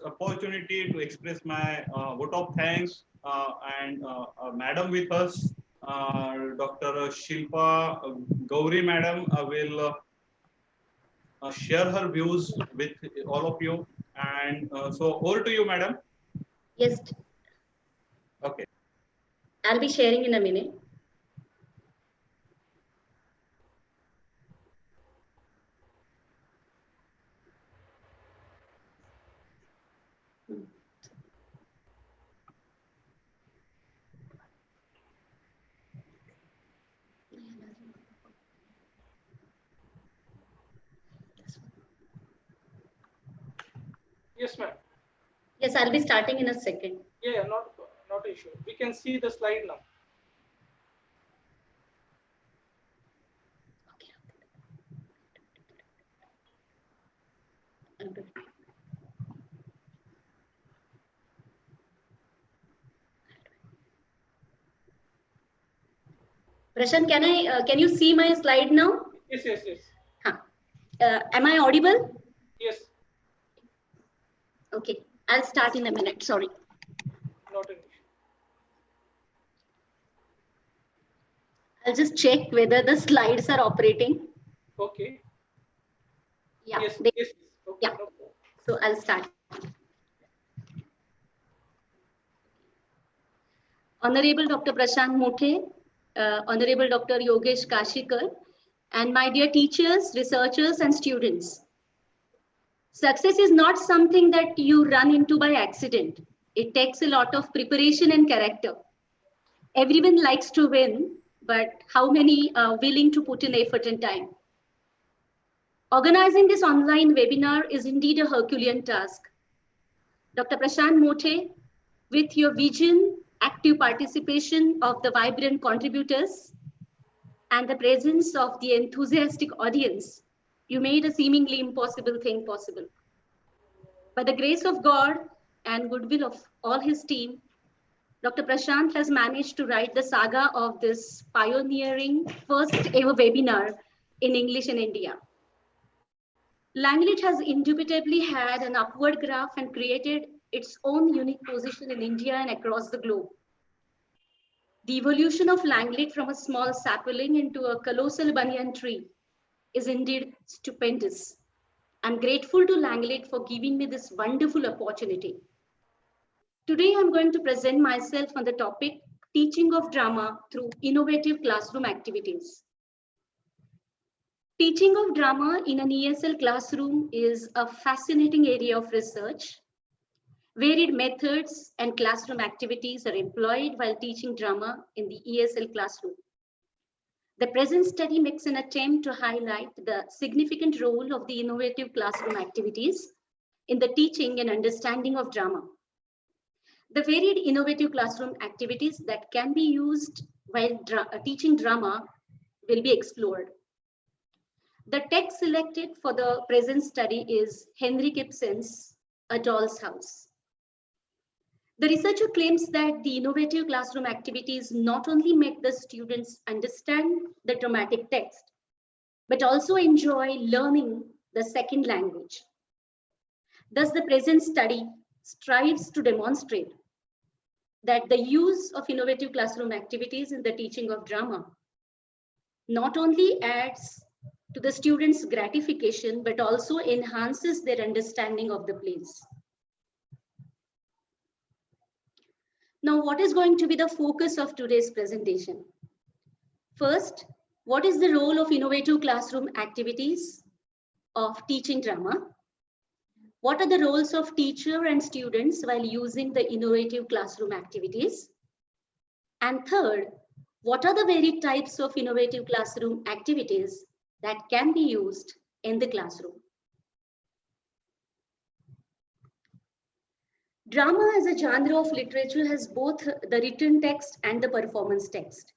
opportunity to express my vote of thanks and madam with us, Dr. Shilpa Gauri madam will share her views with all of you. And so over to you, madam. Yes, Okay. I'll be sharing in a minute. Yes, ma'am. Yes, I'll be starting in a second. Yeah, not an issue. We can see the slide now. Okay. Prashant, can you see my slide now? Yes, yes, yes. Huh. Am I audible? Yes, Okay, I'll start in a minute. Sorry. not an issue. I'll just check whether the slides are operating. Okay. Yeah, Yes, yes. Okay, yeah. no problem. So I'll start. Honorable Dr. Prashant Mothe, Honorable Dr. Yogesh Kashikar, and my dear teachers, researchers, and students. Success is not something that you run into by accident. It takes a lot of preparation and character. Everyone likes to win, but how many are willing to put in effort and time? Organizing this online webinar is indeed a Herculean task. Dr. Prashant Mothe, with your vision, active participation of the vibrant contributors, and the presence of the enthusiastic audience, you made a seemingly impossible thing possible. By the grace of God and goodwill of all his team, Dr. Prashant has managed to write the saga of this pioneering first ever webinar in English in India. Language has indubitably had an upward graph and created its own unique position in India and across the globe. The evolution of Langley from a small sapling into a colossal banyan tree is indeed stupendous. I'm grateful to Langley for giving me this wonderful opportunity. Today, I'm going to present myself on the topic teaching of drama through innovative classroom activities. Teaching of drama in an ESL classroom is a fascinating area of research. Varied methods and classroom activities are employed while teaching drama in the ESL classroom. The present study makes an attempt to highlight the significant role of the innovative classroom activities in the teaching and understanding of drama. The varied innovative classroom activities that can be used while teaching drama will be explored. The text selected for the present study is Henrik Ibsen's A Doll's House. The researcher claims that the innovative classroom activities not only make the students understand the dramatic text, but also enjoy learning the second language. Thus, the present study strives to demonstrate that the use of innovative classroom activities in the teaching of drama not only adds to the students' gratification, but also enhances their understanding of the plays. Now, what is going to be the focus of today's presentation? First, what is the role of innovative classroom activities of teaching drama? What are the roles of teacher and students while using the innovative classroom activities? And third, what are the varied types of innovative classroom activities that can be used in the classroom? Drama as a genre of literature has both the written text and the performance text.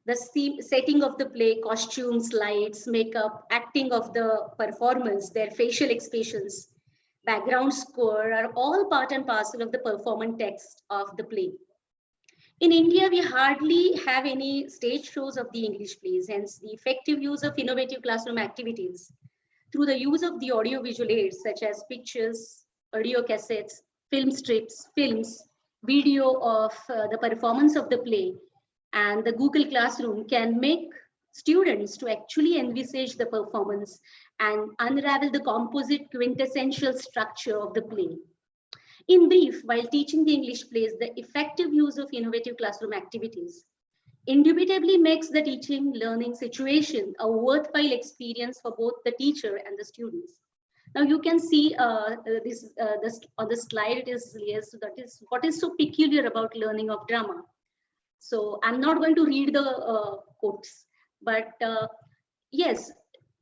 The setting of the play, costumes, lights, makeup, acting of the performance, their facial expressions, background score are all part and parcel of the performance text of the play. In India, we hardly have any stage shows of the English plays, hence the effective use of innovative classroom activities through the use of the audiovisual aids such as pictures, audio cassettes, film strips, films, video of the performance of the play, and the Google Classroom can make students to actually envisage the performance and unravel the composite quintessential structure of the play. In brief, while teaching the English plays, the effective use of innovative classroom activities indubitably makes the teaching learning situation a worthwhile experience for both the teacher and the students. Now you can see this on the slide. It is, yes, that is what is so peculiar about learning of drama. So I'm not going to read the quotes, but yes,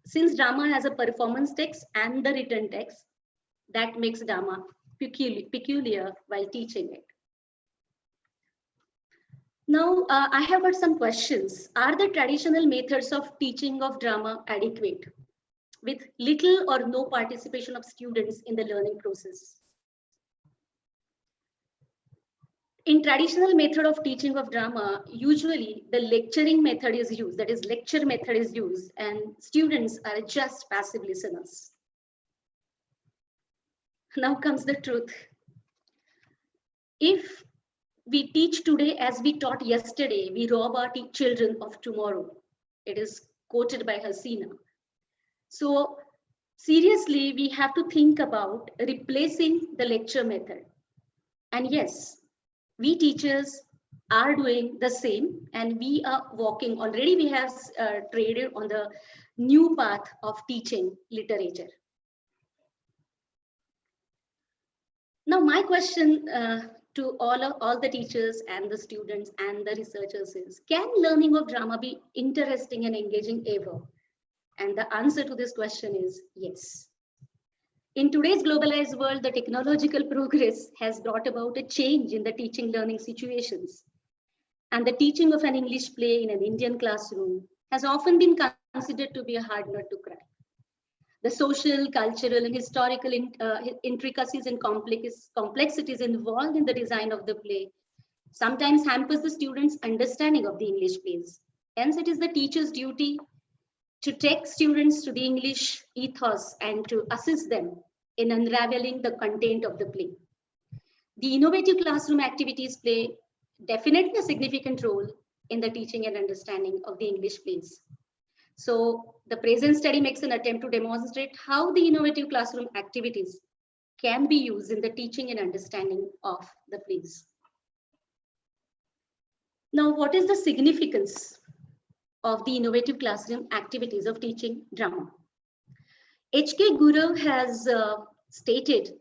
since drama has a performance text and the written text, that makes drama peculiar while teaching it. Now, I have got some questions. Are the traditional methods of teaching of drama adequate with little or no participation of students in the learning process? In traditional method of teaching of drama, usually the lecturing method is used, that is lecture method is used, and students are just passive listeners. Now comes the truth. If we teach today as we taught yesterday, we rob our children of tomorrow. It is quoted by Hasina. So seriously, we have to think about replacing the lecture method. And yes, we teachers are doing the same, and we are walking, already we have traded on the new path of teaching literature. Now my question to all the teachers and the students and the researchers is, can learning of drama be interesting and engaging ever? And the answer to this question is yes. In today's globalized world, the technological progress has brought about a change in the teaching learning situations. And the teaching of an English play in an Indian classroom has often been considered to be a hard nut to crack. The social, cultural, and historical intricacies and complexities involved in the design of the play sometimes hampers the students' understanding of the English plays. Hence, it is the teacher's duty to take students to the English ethos and to assist them in unraveling the content of the play. The innovative classroom activities play definitely a significant role in the teaching and understanding of the English plays. So the present study makes an attempt to demonstrate how the innovative classroom activities can be used in the teaching and understanding of the plays. Now, what is the significance of the innovative classroom activities of teaching drama? H.K. Guru has stated,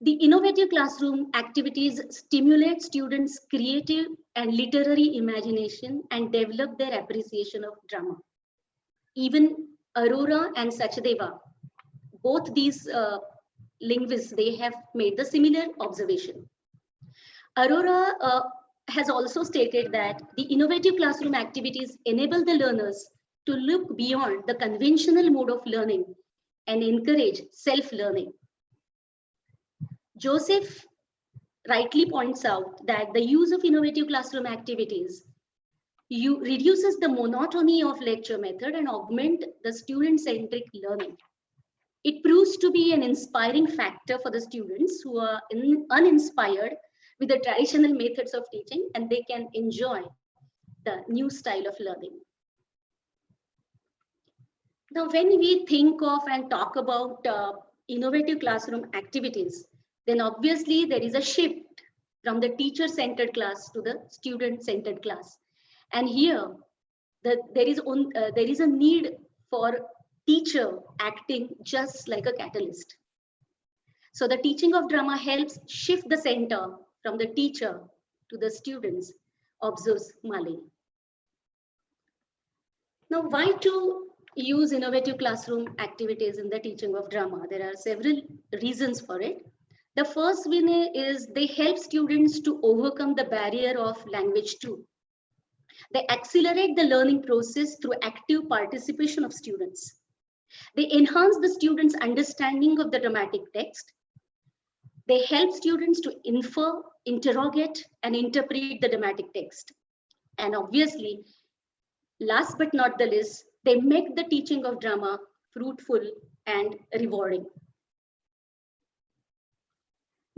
the innovative classroom activities stimulate students' creative and literary imagination and develop their appreciation of drama. Even Arora and Sachdeva, both these linguists, they have made the similar observation. Arora has also stated that the innovative classroom activities enable the learners to look beyond the conventional mode of learning and encourage self-learning. Joseph rightly points out that the use of innovative classroom activities reduces the monotony of lecture method and augment the student-centric learning. It proves to be an inspiring factor for the students who are uninspired with the traditional methods of teaching, and they can enjoy the new style of learning. Now, when we think of and talk about innovative classroom activities, then obviously there is a shift from the teacher-centered class to the student-centered class. And here, there is a need for teacher acting just like a catalyst. So the teaching of drama helps shift the center from the teacher to the students, observes Mali. Now, why to use innovative classroom activities in the teaching of drama? There are several reasons for it. The first one is they help students to overcome the barrier of language too. They accelerate the learning process through active participation of students. They enhance the students' understanding of the dramatic text. They help students to infer, interrogate, and interpret the dramatic text. And obviously, last but not the least, they make the teaching of drama fruitful and rewarding.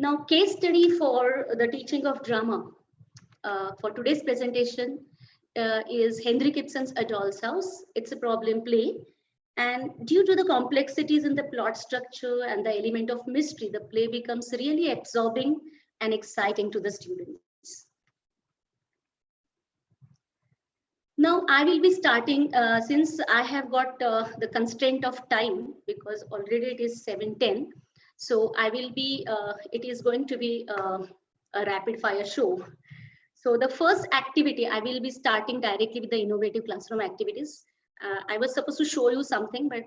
Now, case study for the teaching of drama for today's presentation is Henrik Ibsen's A Doll's House. It's a problem play. And due to the complexities in the plot structure and the element of mystery, the play becomes really absorbing and exciting to the students. Now, I will be starting since I have got the constraint of time because already it is 7:10. So I will be, it is going to be a rapid fire show. So the first activity, I will be starting directly with the innovative classroom activities. I was supposed to show you something, but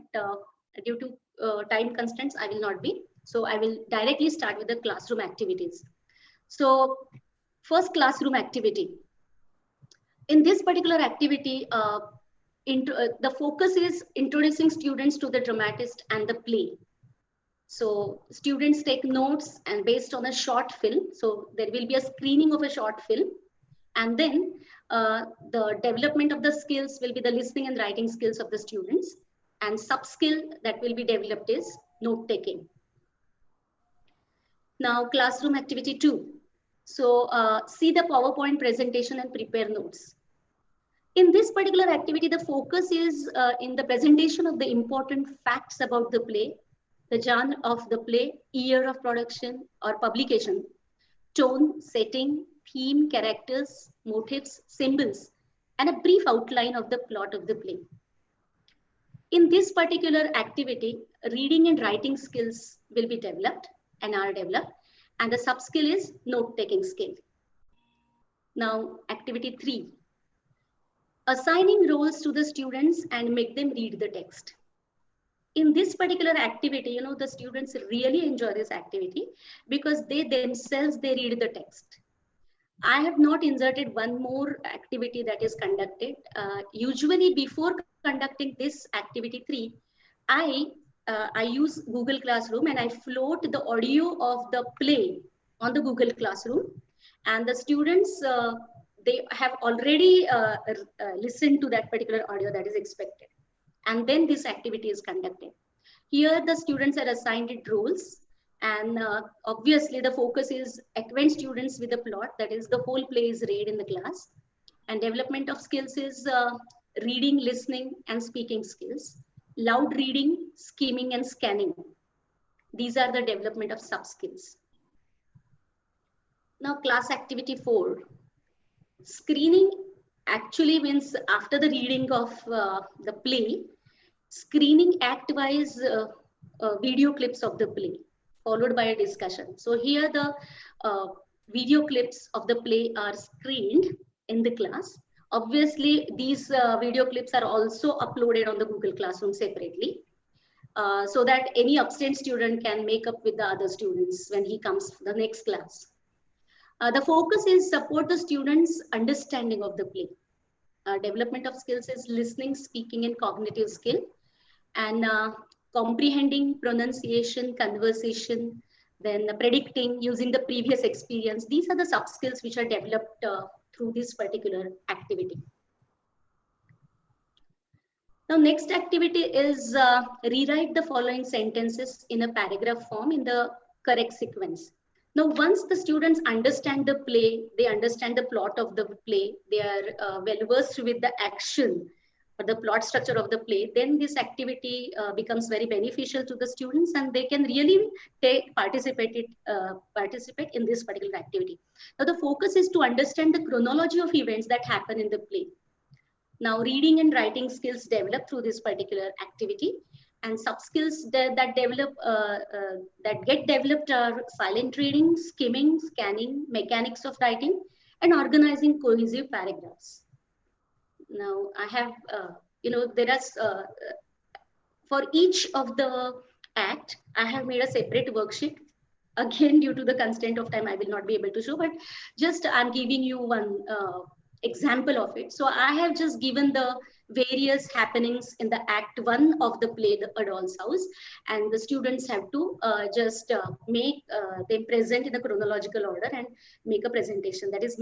due to time constraints, I will not be. So I will directly start with the classroom activities. So first classroom activity. In this particular activity, the focus is introducing students to the dramatist and the play. So students take notes and based on a short film. So there will be a screening of a short film. And then the development of the skills will be the listening and writing skills of the students. And sub-skill that will be developed is note-taking. Now, classroom activity 2. So see the PowerPoint presentation and prepare notes. In this particular activity, the focus is in the presentation of the important facts about the play, the genre of the play, year of production or publication, tone, setting, theme, characters, motifs, symbols, and a brief outline of the plot of the play. In this particular activity, reading and writing skills will be developed and are developed, and the sub-skill is note-taking skill. Now, activity 3. Assigning roles to the students and make them read the text. In this particular activity, you know, the students really enjoy this activity because they themselves, they read the text. I have not inserted one more activity that is conducted. Usually before conducting this activity 3, I use Google Classroom and I float the audio of the play on the Google Classroom, and the students, they have already listened to that particular audio that is expected. And then this activity is conducted. Here the students are assigned roles, and obviously the focus is acquaint students with the plot, that is the whole play is read in the class. And development of skills is reading, listening, and speaking skills, loud reading, skimming, and scanning. These are the development of sub skills. Now, class activity 4. Screening actually means after the reading of the play, screening act-wise video clips of the play, followed by a discussion. So here the video clips of the play are screened in the class. Obviously, these video clips are also uploaded on the Google Classroom separately, so that any absent student can make up with the other students when he comes to the next class. The focus is support the students' understanding of the play. Development of skills is listening, speaking, and cognitive skill, and comprehending, pronunciation, conversation, then predicting using the previous experience. These are the sub skills which are developed through this particular activity. Now, next activity is rewrite the following sentences in a paragraph form in the correct sequence. Now, once the students understand the play, they understand the plot of the play, they are well versed with the action or the plot structure of the play, then this activity becomes very beneficial to the students and they can really participate in this particular activity. Now, the focus is to understand the chronology of events that happen in the play. Now, reading and writing skills develop through this particular activity, and sub skills that get developed are silent reading, skimming, scanning, mechanics of writing, and organizing cohesive paragraphs. Now, I have, there are, for each of the act, I have made a separate worksheet. Again, due to the constraint of time, I will not be able to show, but just I'm giving you one example of it. So I have just given the various happenings in the act 1 of the play, The Doll's House, and the students have to just make them present in the chronological order and make a presentation, that is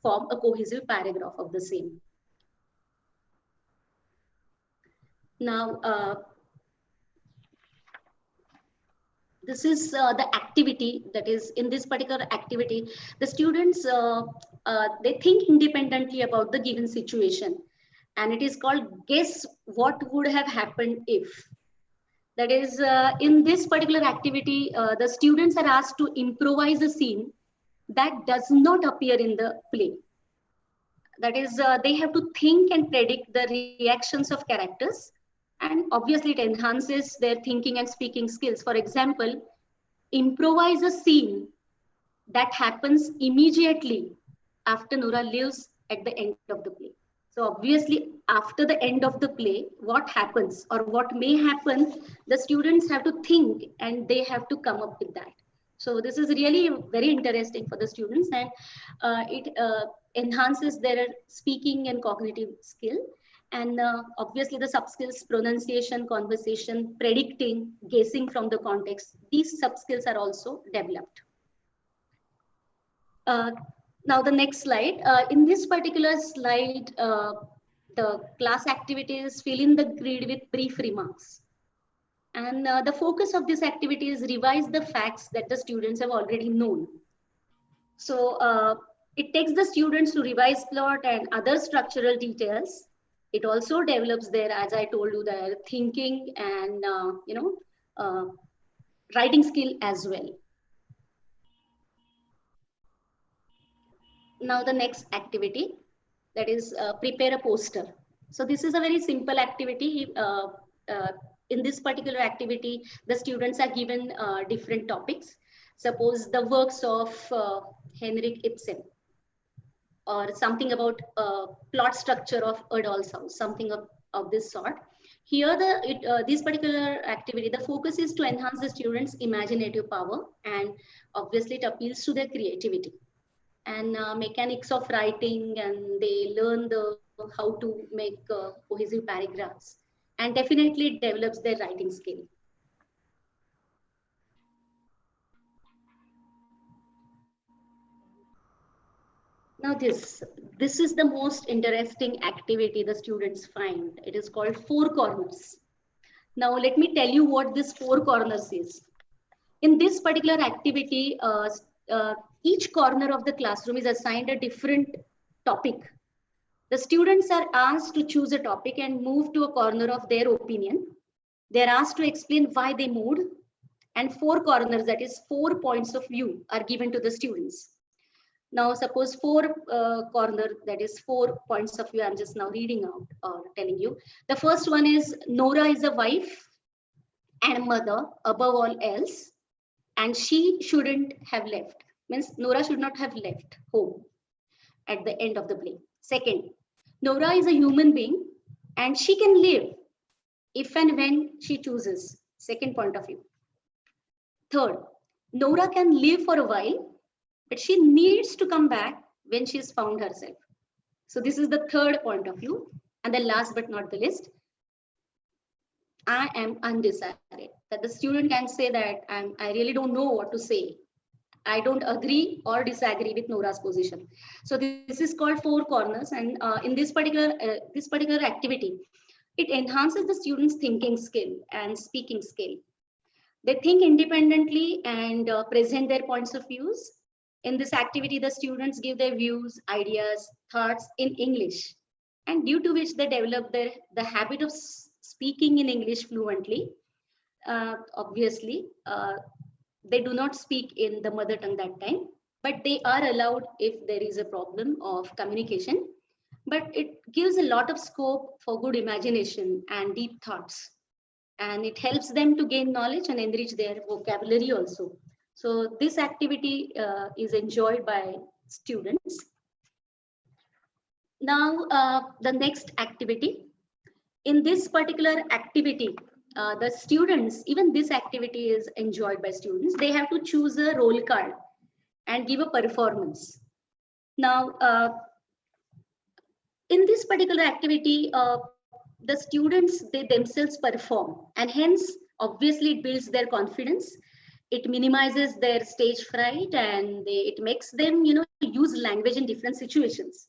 form a cohesive paragraph of the same. Now, This is the activity, that is in this particular activity, the students, they think independently about the given situation. And it is called guess what would have happened if. That is, in this particular activity, the students are asked to improvise a scene that does not appear in the play. That is, they have to think and predict the reactions of characters. And obviously, it enhances their thinking and speaking skills. For example, improvise a scene that happens immediately after Nora leaves at the end of the play. So obviously, after the end of the play, what happens or what may happen, the students have to think and they have to come up with that. So this is really very interesting for the students, and it enhances their speaking and cognitive skill. And obviously, the sub skills, pronunciation, conversation, predicting, guessing from the context, these sub skills are also developed. Uh, Now the next slide. In this particular slide, the class activities fill in the grid with brief remarks. And the focus of this activity is revise the facts that the students have already known. So it takes the students to revise plot and other structural details. It also develops their, as I told you, their thinking and uh, writing skill as well. Now the next activity, that is prepare a poster. So this is a very simple activity. In this particular activity, the students are given different topics. Suppose the works of Henrik Ibsen, or something about plot structure of Erdal's house, something of this sort. Here, this particular activity, the focus is to enhance the students' imaginative power, and obviously it appeals to their creativity and mechanics of writing, and they learn the how to make cohesive paragraphs, and definitely it develops their writing skill. Now this is the most interesting activity the students find. It is called four corners. Now let me tell you what this four corners is. In this particular activity, uh, each corner of the classroom is assigned a different topic. The students are asked to choose a topic and move to a corner of their opinion. They're asked to explain why they moved, and four corners, that is 4 points of view, are given to the students. Now, suppose four corner, that is 4 points of view, I'm just now reading out or telling you. The first one is Nora is a wife and mother above all else, and she shouldn't have left. Means Nora should not have left home at the end of the play. Second, Nora is a human being and she can live if and when she chooses. Second point of view. Third, Nora can live for a while, but she needs to come back when she's found herself. So this is the third point of view. And the last but not the least, I am undecided. That the student can say that I really don't know what to say. I don't agree or disagree with Nora's position. So this is called four corners, and in this particular activity, it enhances the students' thinking skill and speaking skill. They think independently and present their points of views. In this activity, the students give their views, ideas, thoughts in English, and due to which they develop the habit of speaking in English fluently. Obviously, they do not speak in the mother tongue that time, but they are allowed if there is a problem of communication. But it gives a lot of scope for good imagination and deep thoughts, and it helps them to gain knowledge and enrich their vocabulary also. So this activity is enjoyed by students. Now, the next activity. In this particular activity, the students, even this activity is enjoyed by students. They have to choose a role card and give a performance. Now, in this particular activity, the students, they themselves perform, and hence, obviously, it builds their confidence. It minimizes their stage fright, and it makes them, use language in different situations.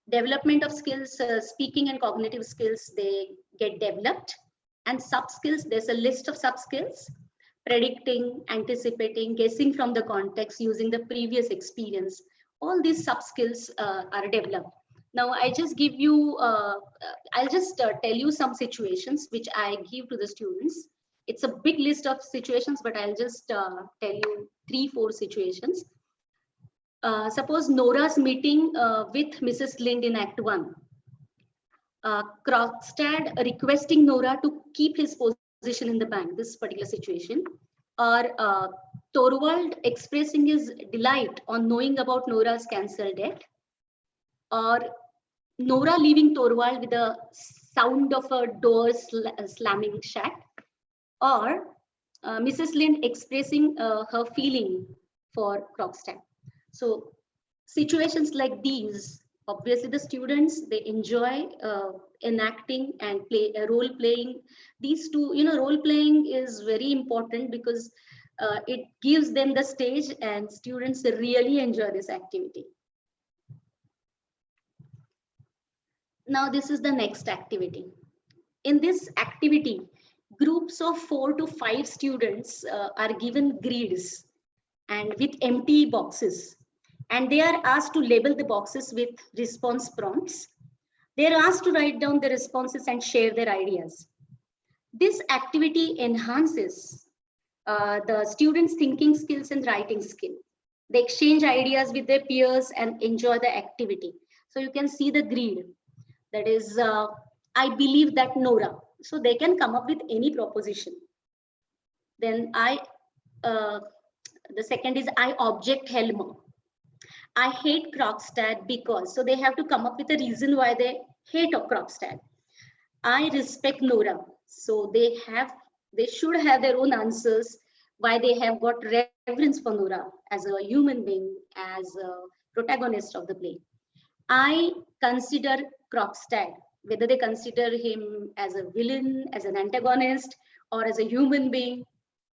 Development of skills, speaking and cognitive skills, they get developed. And sub skills, there's a list of sub skills. predicting, anticipating, guessing from the context using the previous experience. All these sub skills are developed. Now, I'll just tell you some situations which I give to the students. It's a big list of situations, but I'll just tell you 3, 4 situations. Suppose Nora's meeting with Mrs. Lind in Act 1. Krogstad requesting Nora to keep his position in the bank, this particular situation. Or Torvald expressing his delight on knowing about Nora's cancelled debt. Or Nora leaving Torvald with the sound of a door slamming shut. Or Mrs. Lind expressing her feeling for Krogstad. So situations like these, obviously the students, they enjoy enacting and role playing. These two, role playing is very important because it gives them the stage and students really enjoy this activity. Now this is the next activity. In this activity, groups of 4 to 5 students are given grids and with empty boxes, and they are asked to label the boxes with response prompts. They are asked to write down the responses and share their ideas. This activity enhances the students' thinking skills and writing skill. They exchange ideas with their peers and enjoy the activity. So you can see the grid. That is, I believe that Nora. So they can come up with any proposition. Then the second is I object Helmer. I hate Krogstad because, so they have to come up with a reason why they hate Krogstad. I respect Nora. So they should have their own answers why they have got reverence for Nora as a human being, as a protagonist of the play. I consider Krogstad, whether they consider him as a villain, as an antagonist, or as a human being.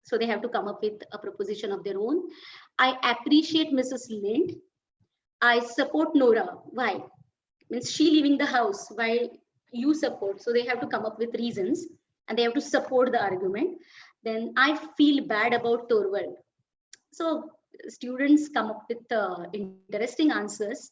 So they have to come up with a proposition of their own. I appreciate Mrs. Lind. I support Nora. Why? Means she leaving the house. Why you support? So they have to come up with reasons and they have to support the argument. Then I feel bad about Torvald. So students come up with interesting answers,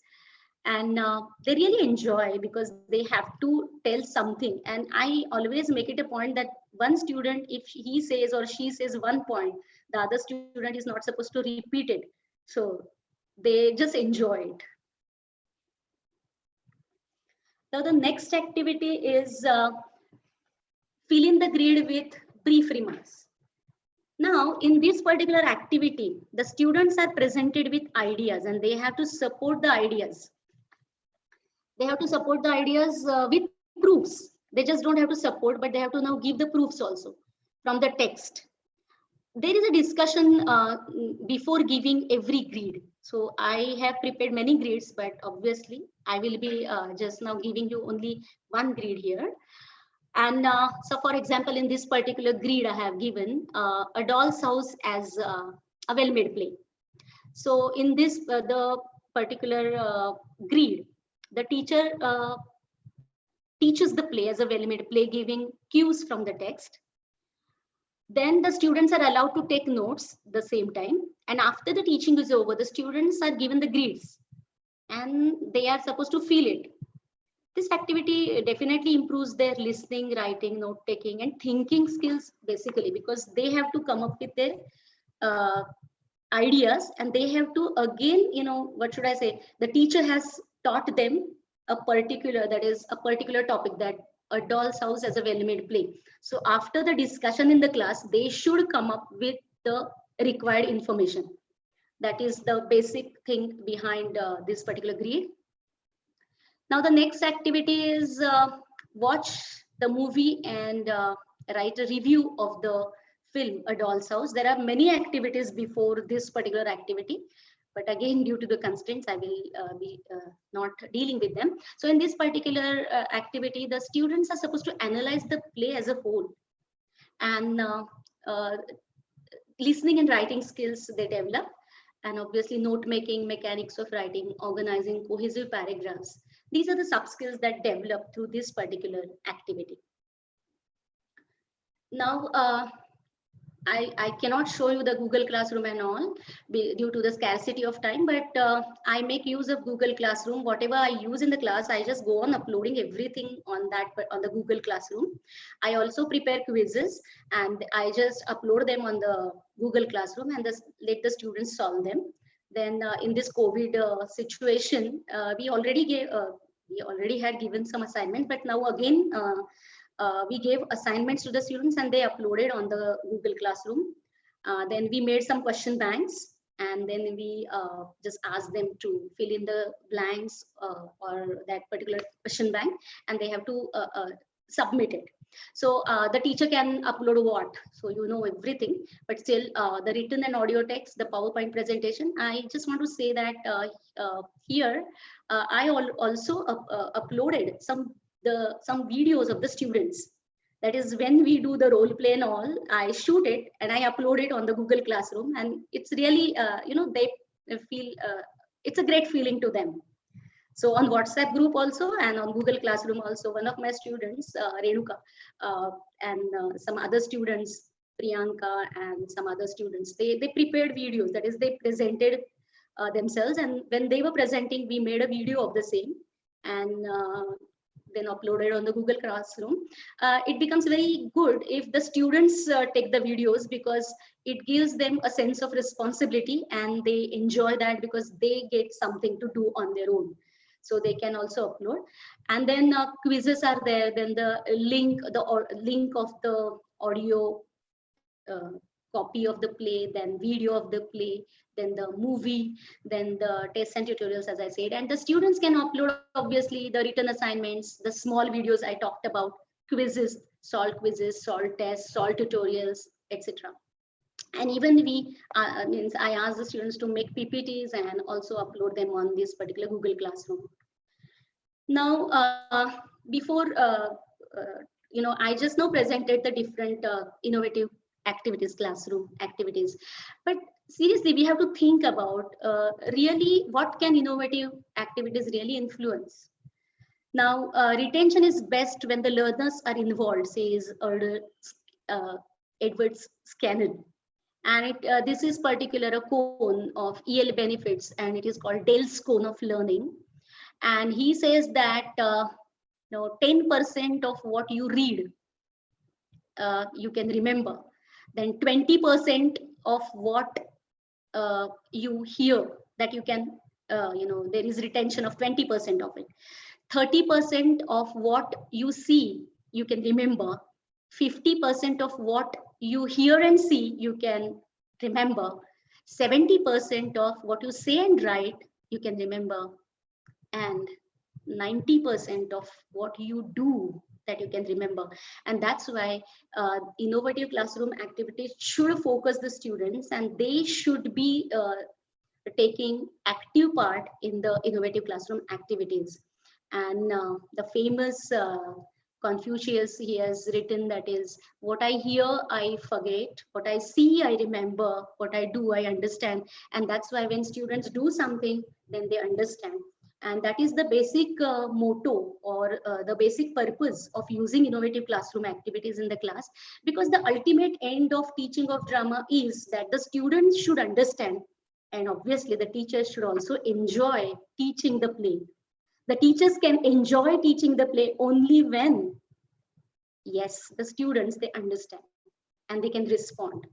and they really enjoy because they have to tell something. And I always make it a point that one student, if he says or she says one point, the other student is not supposed to repeat it. So they just enjoy it. Now the next activity is fill in the grid with brief remarks. Now, in this particular activity, the students are presented with ideas and they have to support the ideas. They have to support the ideas with proofs. They just don't have to support, but they have to now give the proofs also from the text. There is a discussion before giving every grid. So I have prepared many grids, but obviously I will be just now giving you only one grid here. And so, for example, in this particular grid, I have given a doll's house as a well-made play. So in this, the particular grid, the teacher teaches the play as a well-made play, giving cues from the text. Then the students are allowed to take notes the same time. And after the teaching is over, the students are given the grids and they are supposed to feel it. This activity definitely improves their listening, writing, note taking, and thinking skills basically, because they have to come up with their ideas and they have to again, what should I say? The teacher has taught them a particular, that is a particular topic, that a doll's house as a well-made play. So after the discussion in the class, they should come up with the required information. That is the basic thing behind this particular grid. Now the next activity is watch the movie and write a review of the film A Doll's House. There are many activities before this particular activity, but again, due to the constraints, I will be not dealing with them. So in this particular activity, the students are supposed to analyze the play as a whole, and listening and writing skills they develop, and obviously note making, mechanics of writing, organizing cohesive paragraphs. These are the sub skills that develop through this particular activity. Now, I cannot show you the Google Classroom and all due to the scarcity of time, but I make use of Google Classroom. Whatever I use in the class, I just go on uploading everything on that on the Google Classroom. I also prepare quizzes and I just upload them on the Google Classroom and let the students solve them. Then in this COVID situation, we already had given some assignment, but now again. We gave assignments to the students and they uploaded on the Google Classroom. Then we made some question banks and then we just asked them to fill in the blanks or that particular question bank and they have to submit it. So the teacher can upload what? So you know everything, but still the written and audio text, the PowerPoint presentation, I just want to say that here I also uploaded some videos of the students. That is when we do the role play and all, I shoot it and I upload it on the Google Classroom, and it's really they feel it's a great feeling to them. So on WhatsApp group also and on Google Classroom also, one of my students, Renuka, and some other students, Priyanka and some other students, they prepared videos. That is, they presented themselves, and when they were presenting, we made a video of the same and then uploaded on the Google Classroom. It becomes very good if the students take the videos because it gives them a sense of responsibility and they enjoy that because they get something to do on their own. So they can also upload. And then quizzes are there. Then the link of the audio uh, copy of the play, then video of the play, then the movie, then the tests and tutorials, as I said. And the students can upload, obviously, the written assignments, the small videos I talked about, quizzes, solve tests, solve tutorials, etc. And even we means I asked the students to make PPTs and also upload them on this particular Google Classroom. Now, before I just now presented the different innovative activities, classroom activities, but seriously, we have to think about really what can innovative activities really influence. Now, retention is best when the learners are involved, says uh, Edward Scanlon. And this is particular a cone of EL benefits, and it is called Dell's cone of learning. And he says that 10% of what you read you can remember, then 20% of what you hear, that you can there is retention of 20% of it. 30% of what you see you can remember. 50% of what you hear and see you can remember. 70% of what you say and write you can remember, and 90% of what you do that you can remember. And that's why innovative classroom activities should focus the students, and they should be taking active part in the innovative classroom activities. And the famous Confucius, he has written that is, what I hear, I forget, what I see, I remember, what I do, I understand. And that's why when students do something, then they understand. And that is the basic motto or the basic purpose of using innovative classroom activities in the class, because the ultimate end of teaching of drama is that the students should understand, and obviously the teachers should also enjoy teaching the play. The teachers can enjoy teaching the play only when, yes, the students, they understand and they can respond.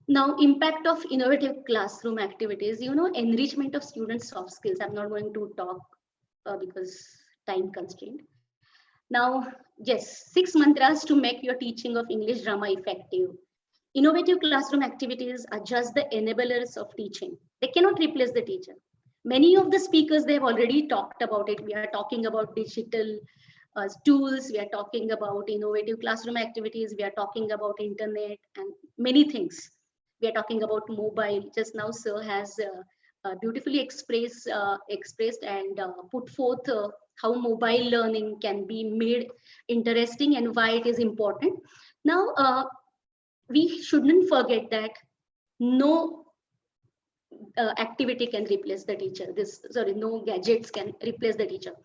Now, impact of innovative classroom activities, enrichment of students' soft skills. I'm not going to talk because time constraint. Now, yes, 6 mantras to make your teaching of English drama effective. Innovative classroom activities are just the enablers of teaching. They cannot replace the teacher. Many of the speakers, they've already talked about it. We are talking about digital tools. We are talking about innovative classroom activities. We are talking about internet and many things. We are talking about mobile. Just now, sir has beautifully expressed and put forth how mobile learning can be made interesting and why it is important. Now, we shouldn't forget that no activity can replace the teacher. No gadgets can replace the teacher.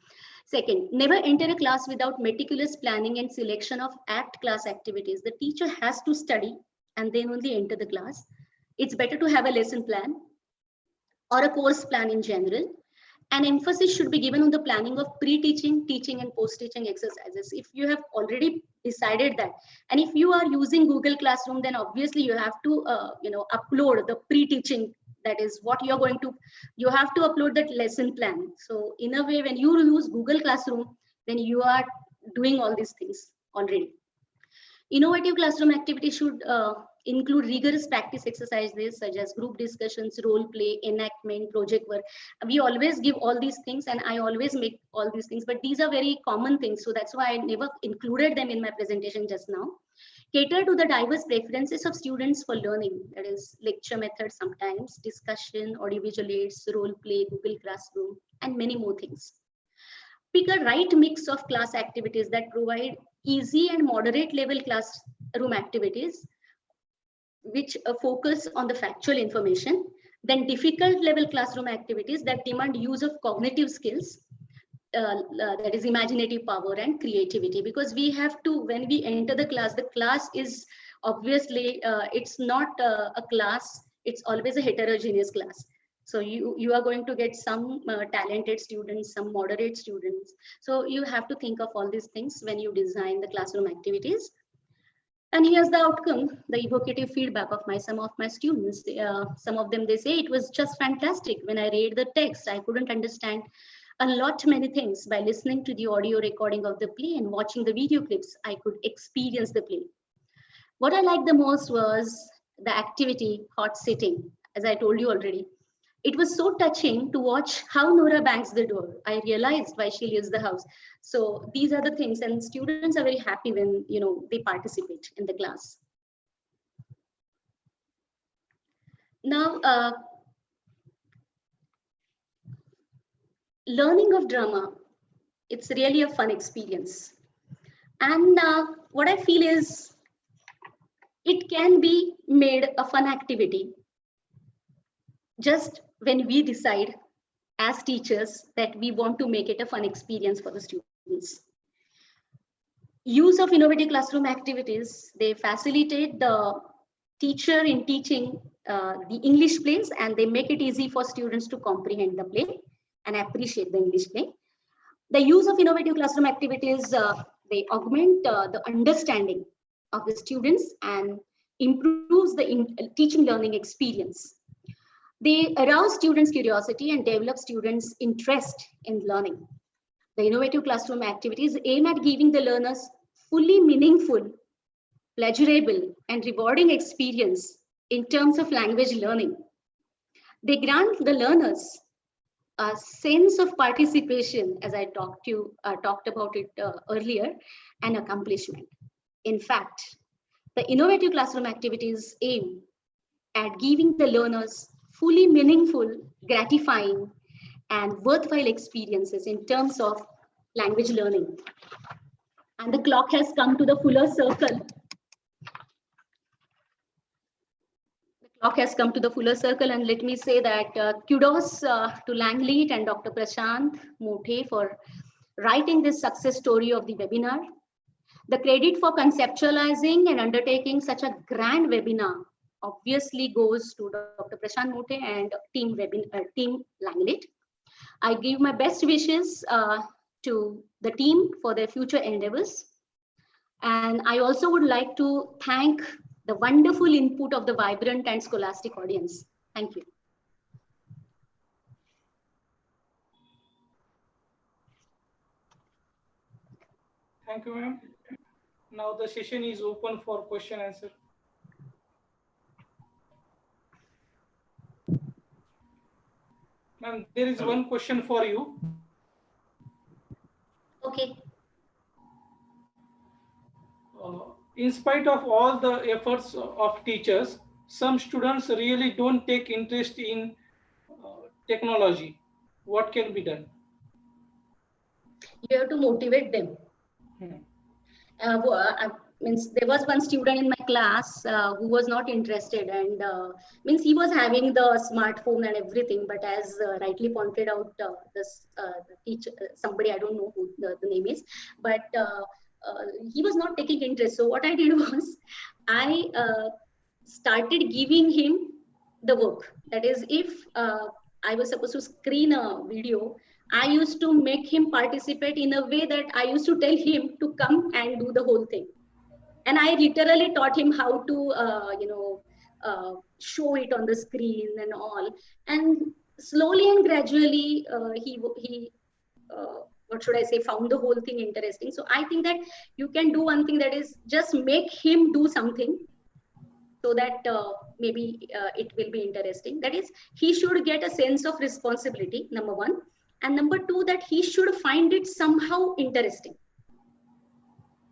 Second, never enter a class without meticulous planning and selection of apt class activities. The teacher has to study and then only enter the class. It's better to have a lesson plan or a course plan in general. An emphasis should be given on the planning of pre-teaching, teaching, and post-teaching exercises. If you have already decided that, and if you are using Google Classroom, then obviously you have to, upload the pre-teaching. That is what you're going to. You have to upload that lesson plan. So in a way, when you use Google Classroom, then you are doing all these things already. Innovative classroom activities should include rigorous practice exercises such as group discussions, role play, enactment, project work. We always give all these things and I always make all these things, but these are very common things. So that's why I never included them in my presentation just now. Cater to the diverse preferences of students for learning. That is lecture method sometimes, discussion, audiovisual aids, role play, Google Classroom, and many more things. Pick a right mix of class activities that provide easy and moderate level classroom activities which focus on the factual information, then difficult level classroom activities that demand use of cognitive skills, that is imaginative power and creativity. Because we have to, when we enter the class is obviously, it's not a class, it's always a heterogeneous class. So you are going to get some talented students, some moderate students. So you have to think of all these things when you design the classroom activities. And here's the outcome, the evocative feedback of some of my students. Some of them, they say it was just fantastic. When I read the text, I couldn't understand a lot many things. By listening to the audio recording of the play and watching the video clips, I could experience the play. What I liked the most was the activity hot sitting, as I told you already. It was so touching to watch how Nora bangs the door. I realized why she leaves the house. So these are the things, and students are very happy when they participate in the class. Now, learning of drama, it's really a fun experience. And what I feel is it can be made a fun activity just when we decide as teachers that we want to make it a fun experience for the students. Use of innovative classroom activities, they facilitate the teacher in teaching the English plays, and they make it easy for students to comprehend the play and appreciate the English play. The use of innovative classroom activities, they augment the understanding of the students and improves the teaching learning experience. They arouse students' curiosity and develop students' interest in learning. The innovative classroom activities aim at giving the learners fully meaningful, pleasurable, and rewarding experience in terms of language learning. They grant the learners a sense of participation, as I talked about it earlier, and accomplishment. In fact, the innovative classroom activities aim at giving the learners fully meaningful, gratifying, and worthwhile experiences in terms of language learning. And the clock has come to the fuller circle. And let me say that kudos to Langleet and Dr. Prashant Mothe for writing this success story of the webinar. The credit for conceptualizing and undertaking such a grand webinar obviously goes to Dr. Prashant Mothe and team Langleet. I give my best wishes to the team for their future endeavors. And I also would like to thank the wonderful input of the vibrant and scholastic audience. Thank you. Thank you, ma'am. Now the session is open for question answer. Ma'am, there is one question for you. Okay. In spite of all the efforts of teachers, some students really don't take interest in technology. What can be done? You have to motivate them. Hmm. means there was one student in my class who was not interested, and means he was having the smartphone and everything, but as rightly pointed out, this the teacher, somebody, I don't know who the name is, but he was not taking interest. So what I did was I started giving him the work. That is, if I was supposed to screen a video, I used to make him participate in a way that I used to tell him to come and do the whole thing. And I literally taught him how to show it on the screen and all. And slowly and gradually he what should I say, found the whole thing interesting. So I think that you can do one thing, that is just make him do something, so that maybe it will be interesting. That is, he should get a sense of responsibility, number one, and number two, that he should find it somehow interesting.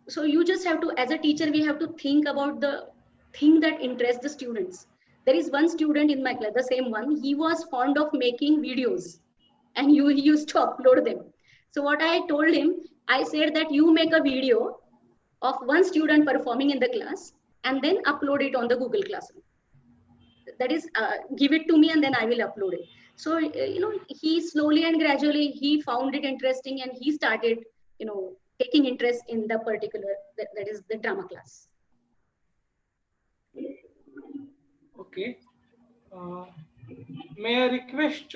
So you just have to, as a teacher, we have to think about the thing that interests the students. There is one student in my class, the same one, he was fond of making videos, and he used to upload them. So what I told him, I said that you make a video of one student performing in the class and then upload it on the Google Classroom. That is, give it to me and then I will upload it. So he slowly and gradually he found it interesting, and he started taking interest in the particular, that is the drama class. Okay. Uh, may I request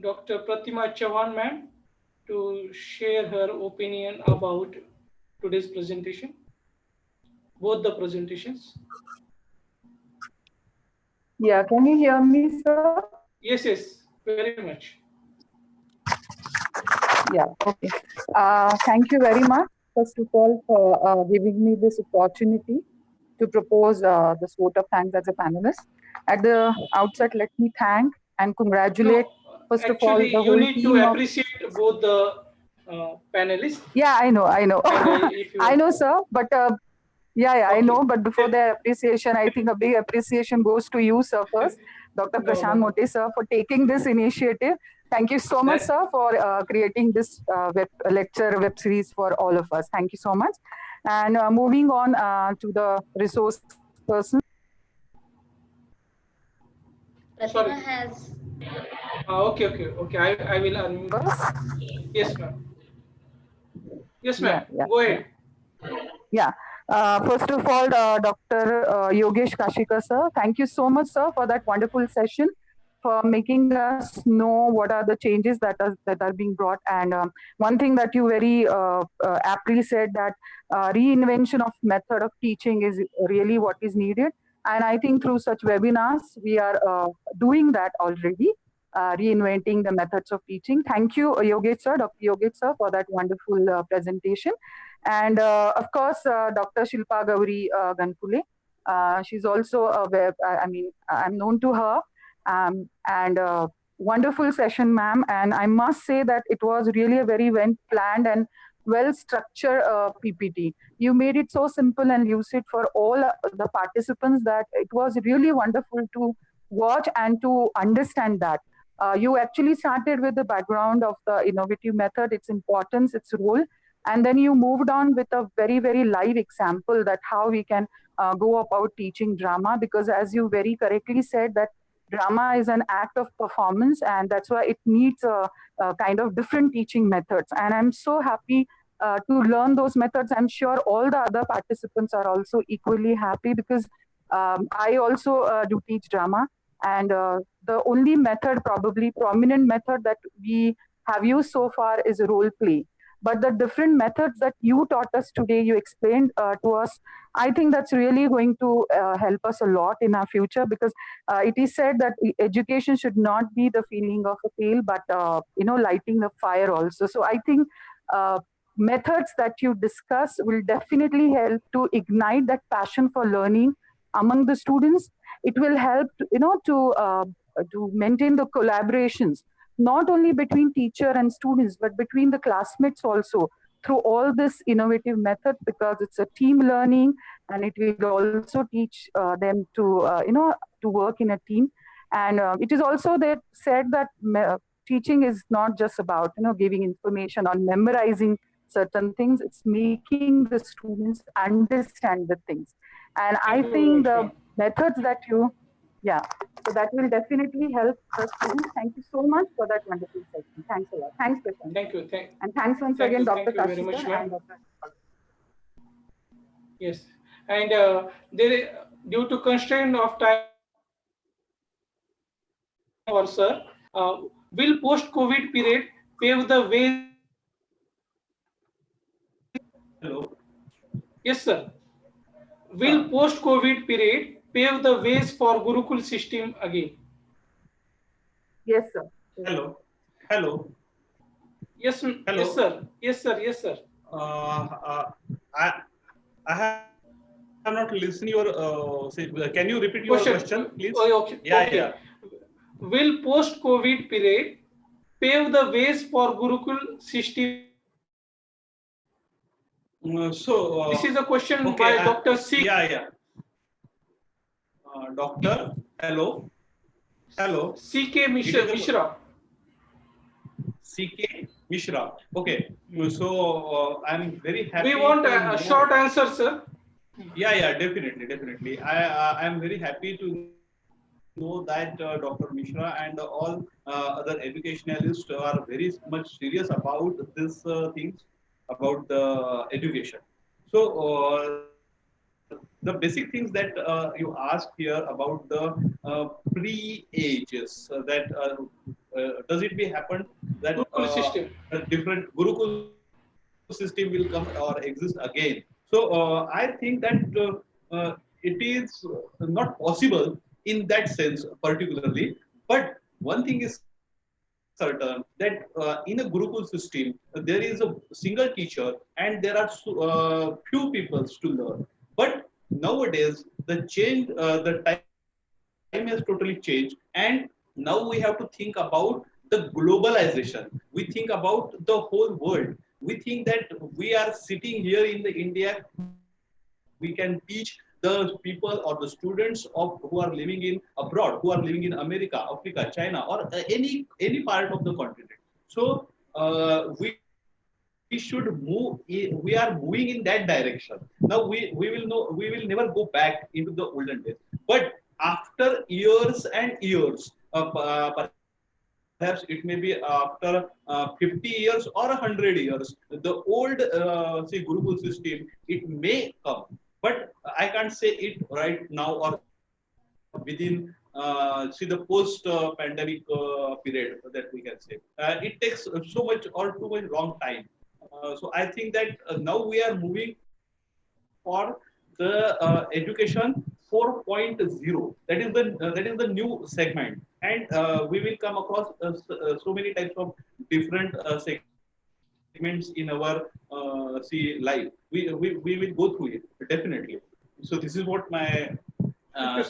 Dr. Pratima Chauhan ma'am to share her opinion about today's presentation, both the presentations? Yeah, can you hear me, sir? Yes, yes, very much. Yeah, okay. Thank you very much, first of all, for giving me this opportunity to propose this vote of thanks as a panelist. At the outset, let me thank and congratulate, No, first of all, actually, the you whole need to team of... appreciate both the panelists. Yeah, I know. And if you I know, sir, but yeah, I okay, know. But before the appreciation, I think a big appreciation goes to you, sir, first, Dr. no, Prashant no, Mote, sir, for taking this initiative. Thank you so much, that sir, for creating this web series for all of us. Thank you so much. And moving on to the resource person. Pratima sorry. has... Okay. I will unmute. Yes, ma'am. Yes, Yeah, ma'am. yeah, Go yeah. ahead. Yeah. First of all, Dr. Yogesh Kashika, sir, thank you so much, sir, for that wonderful session, for making us know what are the changes that are being brought. And one thing that you very aptly said, that reinvention of method of teaching is really what is needed. And I think through such webinars, we are doing that already. Reinventing the methods of teaching. Thank you, Yogesh sir, Dr. Yogesh sir, for that wonderful presentation. And of course, Dr. Shilpa Gauri Ganpule. She's also a web, I mean, I'm known to her. And wonderful session, ma'am. And I must say that it was really a very well planned and well structured PPT. You made it so simple and lucid for all the participants that it was really wonderful to watch and to understand that. You actually started with the background of the innovative method, its importance, its role, and then you moved on with a very very live example that how we can go about teaching drama, because as you very correctly said that drama is an act of performance, and that's why it needs a kind of different teaching methods. And I'm so happy to learn those methods. I'm sure all the other participants are also equally happy, because I also do teach drama. And the only method, probably prominent method, that we have used so far is role play. But the different methods that you taught us today, you explained to us, I think that's really going to help us a lot in our future, because it is said that education should not be the feeling of a pail, but lighting the fire also. So I think uh, methods that you discuss will definitely help to ignite that passion for learning among the students. It will help to maintain the collaborations, not only between teacher and students, but between the classmates also, through all this innovative method, because it's a team learning, and it will also teach them to work in a team. And it is also that said that teaching is not just about giving information or memorizing certain things. It's making the students understand the things. And I Thank you very think much, the ma'am. methods that you, yeah, so that will definitely help the students. Thank you so much for that wonderful session. Thanks a lot. Thanks, Prashant sir. Thank you. And thanks once Thank again, you. Dr. Thank you very Kashi sir much, and ma'am. Dr. Yes. And due to constraint of time, I would like to ask our sir, uh, will post-COVID period pave the ways for Gurukul system again? Hello. Yes, sir. Will Huh. post-COVID period pave the ways for Gurukul system again? Yes, sir. Yes, sir. Hello. Hello. Yes, yes, Hello. sir. Yes, sir. Yes, sir. I have not listened your can you repeat your question, Question. please? Okay. Yeah, yeah. Okay. Will post-COVID period pave the ways for Gurukul system again? This is a question Okay. by Dr. C. Yeah, yeah. Doctor, hello, hello. C.K. It is a Mishra. CK Mishra. Okay. So I'm very We happy want to a short know. answer, sir. Yeah, yeah, definitely, definitely. I'm very happy to know that Dr. Mishra and all other educationalists are very much serious about this things about the education. So the basic things that you asked here about the pre-ages that does it be happen that Gurukul system. a different Gurukul system will come or exist again. So I think that it is not possible in that sense particularly. But one thing is certain that in a Gurukul system there is a single teacher and there are few peoples to learn. But nowadays the change, the time has totally changed, and now we have to think about the globalization. We think about the whole world. We think that we are sitting here in the India, we can teach the people or the students of who are living in abroad, who are living in America, Africa, China, or any part of the continent. So we should move. We are moving in that direction. Now we will never go back into the olden days. But after years and years, perhaps it may be after 50 years or 100 years, the old say Gurukul system it may come, but I can't say it right now or within see the post pandemic period that we can say. It takes so much or too much long time. So I think that now we are moving for the education 4.0. That is the new segment, and we will come across so many types of different segments in our see life. We will go through it definitely. So this is what my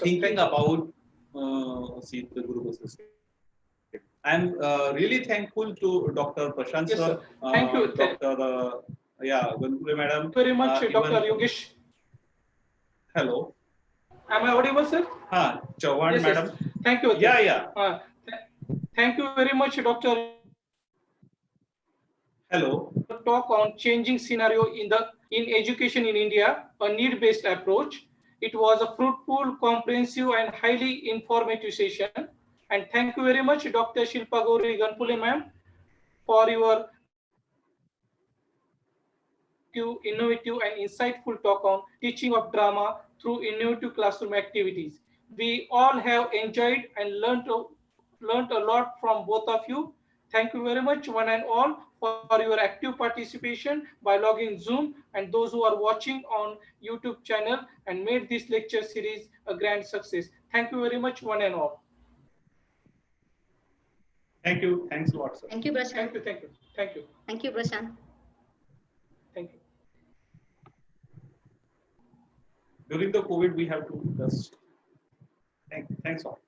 thinking Thank you, about sir. Thank you. see the Guru system. I'm really thankful to Dr. Prashant sir, Yes, sir. Dr. Thank you. Yeah, Ganpure madam, Thank you very much, even Dr. Yogesh. hello, Am I audible, sir? Chauhan Yes, madam. yes. Thank you. Yeah, yeah. Thank you very much, Dr. Yogesh, Hello. for your talk on changing scenario in education in India, a need-based approach. It was a fruitful, comprehensive, and highly informative session. And thank you very much, Dr. Shilpa Gauri Ganpule, ma'am, for your informative, innovative, and insightful talk on teaching of drama through innovative classroom activities. We all have enjoyed and learnt a lot from both of you. Thank you very much, one and all, for your active participation by logging Zoom and those who are watching on YouTube channel and made this lecture series a grand success. Thank you very much, one and all. Thank you. Thanks a lot, sir. Thank you, Thank Prashant. you, thank you, thank you, Thank you, Prashant. thank you. During the COVID, we have to just thanks all.